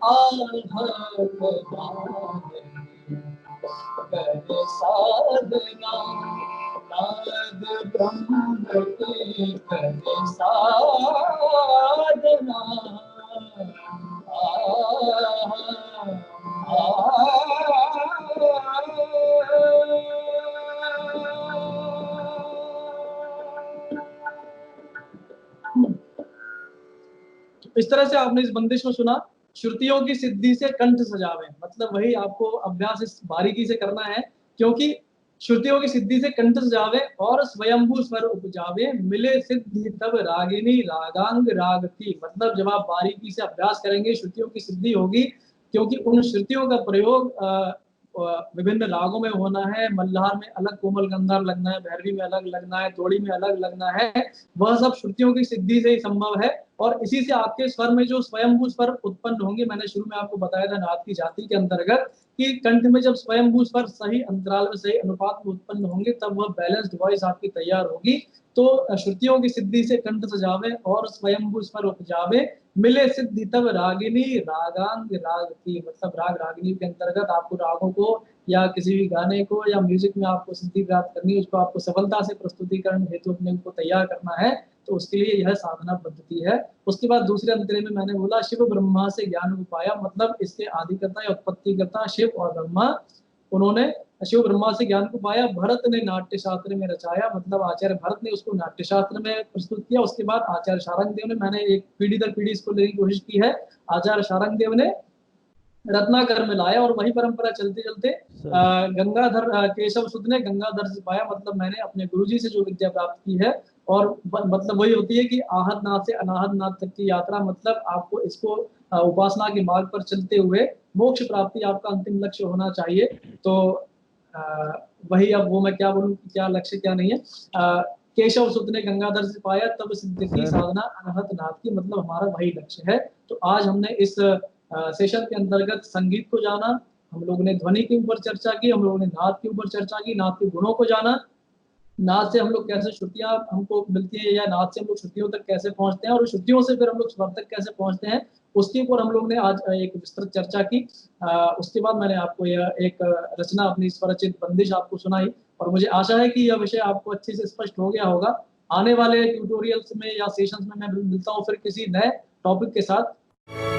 आहत नादनी, कर साधना नाद ब्रह्म की, कर साधना इस तरह से आपने इस बंदिश को सुना। श्रुतियों की सिद्धि से कंठ सजावे, मतलब वही आपको अभ्यास इस बारीकी से करना है, क्योंकि श्रुतियों की सिद्धि से कंठ सजावे और स्वयंभू स्वर उपजावे, मिले सिद्धि तब रागिनी रागांग राग की। मतलब जब आप बारीकी से अभ्यास करेंगे श्रुतियों की सिद्धि होगी, क्योंकि उन श्रुतियों का प्रयोग विभिन्न रागों में होना है। मल्हार में अलग कोमल गंधार लगना है, भैरवी में अलग लगना है, तोड़ी में अलग लगना है, वह सब श्रुतियों की सिद्धि से ही संभव है। और इसी से आपके स्वर में जो स्वयंभू स्वर उत्पन्न होंगे, मैंने शुरू में आपको बताया था नाद की जाति के अंतर्गत कि कंठ में जब स्वयंभू स्वर सही अंतराल में सही अनुपात में उत्पन्न होंगे तब वह बैलेंस्ड वॉइस आपकी तैयार होगी। तो श्रुतियों की सिद्धि से कंठ सजावे और स्वयंभू स्वर उपजावे, मिले सिद्धि तब रागिनी रागांग राग की। मतलब राग रागिनी के अंतर्गत आपको रागों को या किसी भी गाने को या म्यूजिक में आपको सिद्धि प्राप्त करनी है, उसको आपको सफलता से प्रस्तुतिकरण हेतु अपने को तैयार करना है, तो उसके लिए यह साधना पद्धति है। उसके बाद दूसरे अंतरे में मैंने बोला शिव ब्रह्मा से ज्ञान को पाया, मतलब इसके आदिकर्ता या उत्पत्तिकर्ता शिव और ब्रह्मा, उन्होंने शिव ब्रह्मा से ज्ञान को पाया। भरत ने नाट्य शास्त्र में रचाया, मतलब आचार्य भरत ने उसको नाट्य शास्त्र में प्रस्तुत किया। उसके बाद आचार्य शारंग देव ने, मैंने एक पीढ़ी दर पीढ़ी इसको लेने की कोशिश की है, आचार्य शारंग देव ने रत्नाकर में लाया और वही परंपरा चलते चलते गंगाधर केशवसुत ने गंगाधर से पाया। मतलब मैंने अपने गुरुजी से जो विद्या प्राप्त की है, और मतलब वही होती है कि आहत नाथ से अनाहत नाथ तक की यात्रा, मतलब आपको इसको उपासना के मार्ग पर चलते हुए मोक्ष प्राप्ति आपका अंतिम लक्ष्य होना चाहिए। तो वही, अब वो मैं क्या बोलूं कि क्या लक्ष्य क्या नहीं है। केशवसुत ने गंगाधर से पाया तब सिद्ध की साधना अनहत नाथ की, मतलब हमारा वही लक्ष्य है। तो आज हमने इस सेशन के अंतर्गत संगीत को जाना, हम लोगों ने ध्वनि के ऊपर चर्चा की, हम लोगों ने नाद के ऊपर चर्चा की, नाद के गुणों को जाना, नाद से हम लोग कैसे श्रुतियां हमको मिलती है या नाद से हम लोग श्रुतियों तक कैसे पहुंचते हैं और श्रुतियों से फिर हम लोग स्वर तक कैसे पहुंचते हैं, उसके ऊपर हम लोग ने आज एक विस्तृत चर्चा की। उसके बाद मैंने आपको यह एक रचना अपनी स्वरचित बंदिश आपको सुनाई और मुझे आशा है कि यह विषय आपको अच्छे से स्पष्ट हो गया होगा। आने वाले ट्यूटोरियल्स में या सेशंस में मैं मिलता हूँ फिर किसी नए टॉपिक के साथ।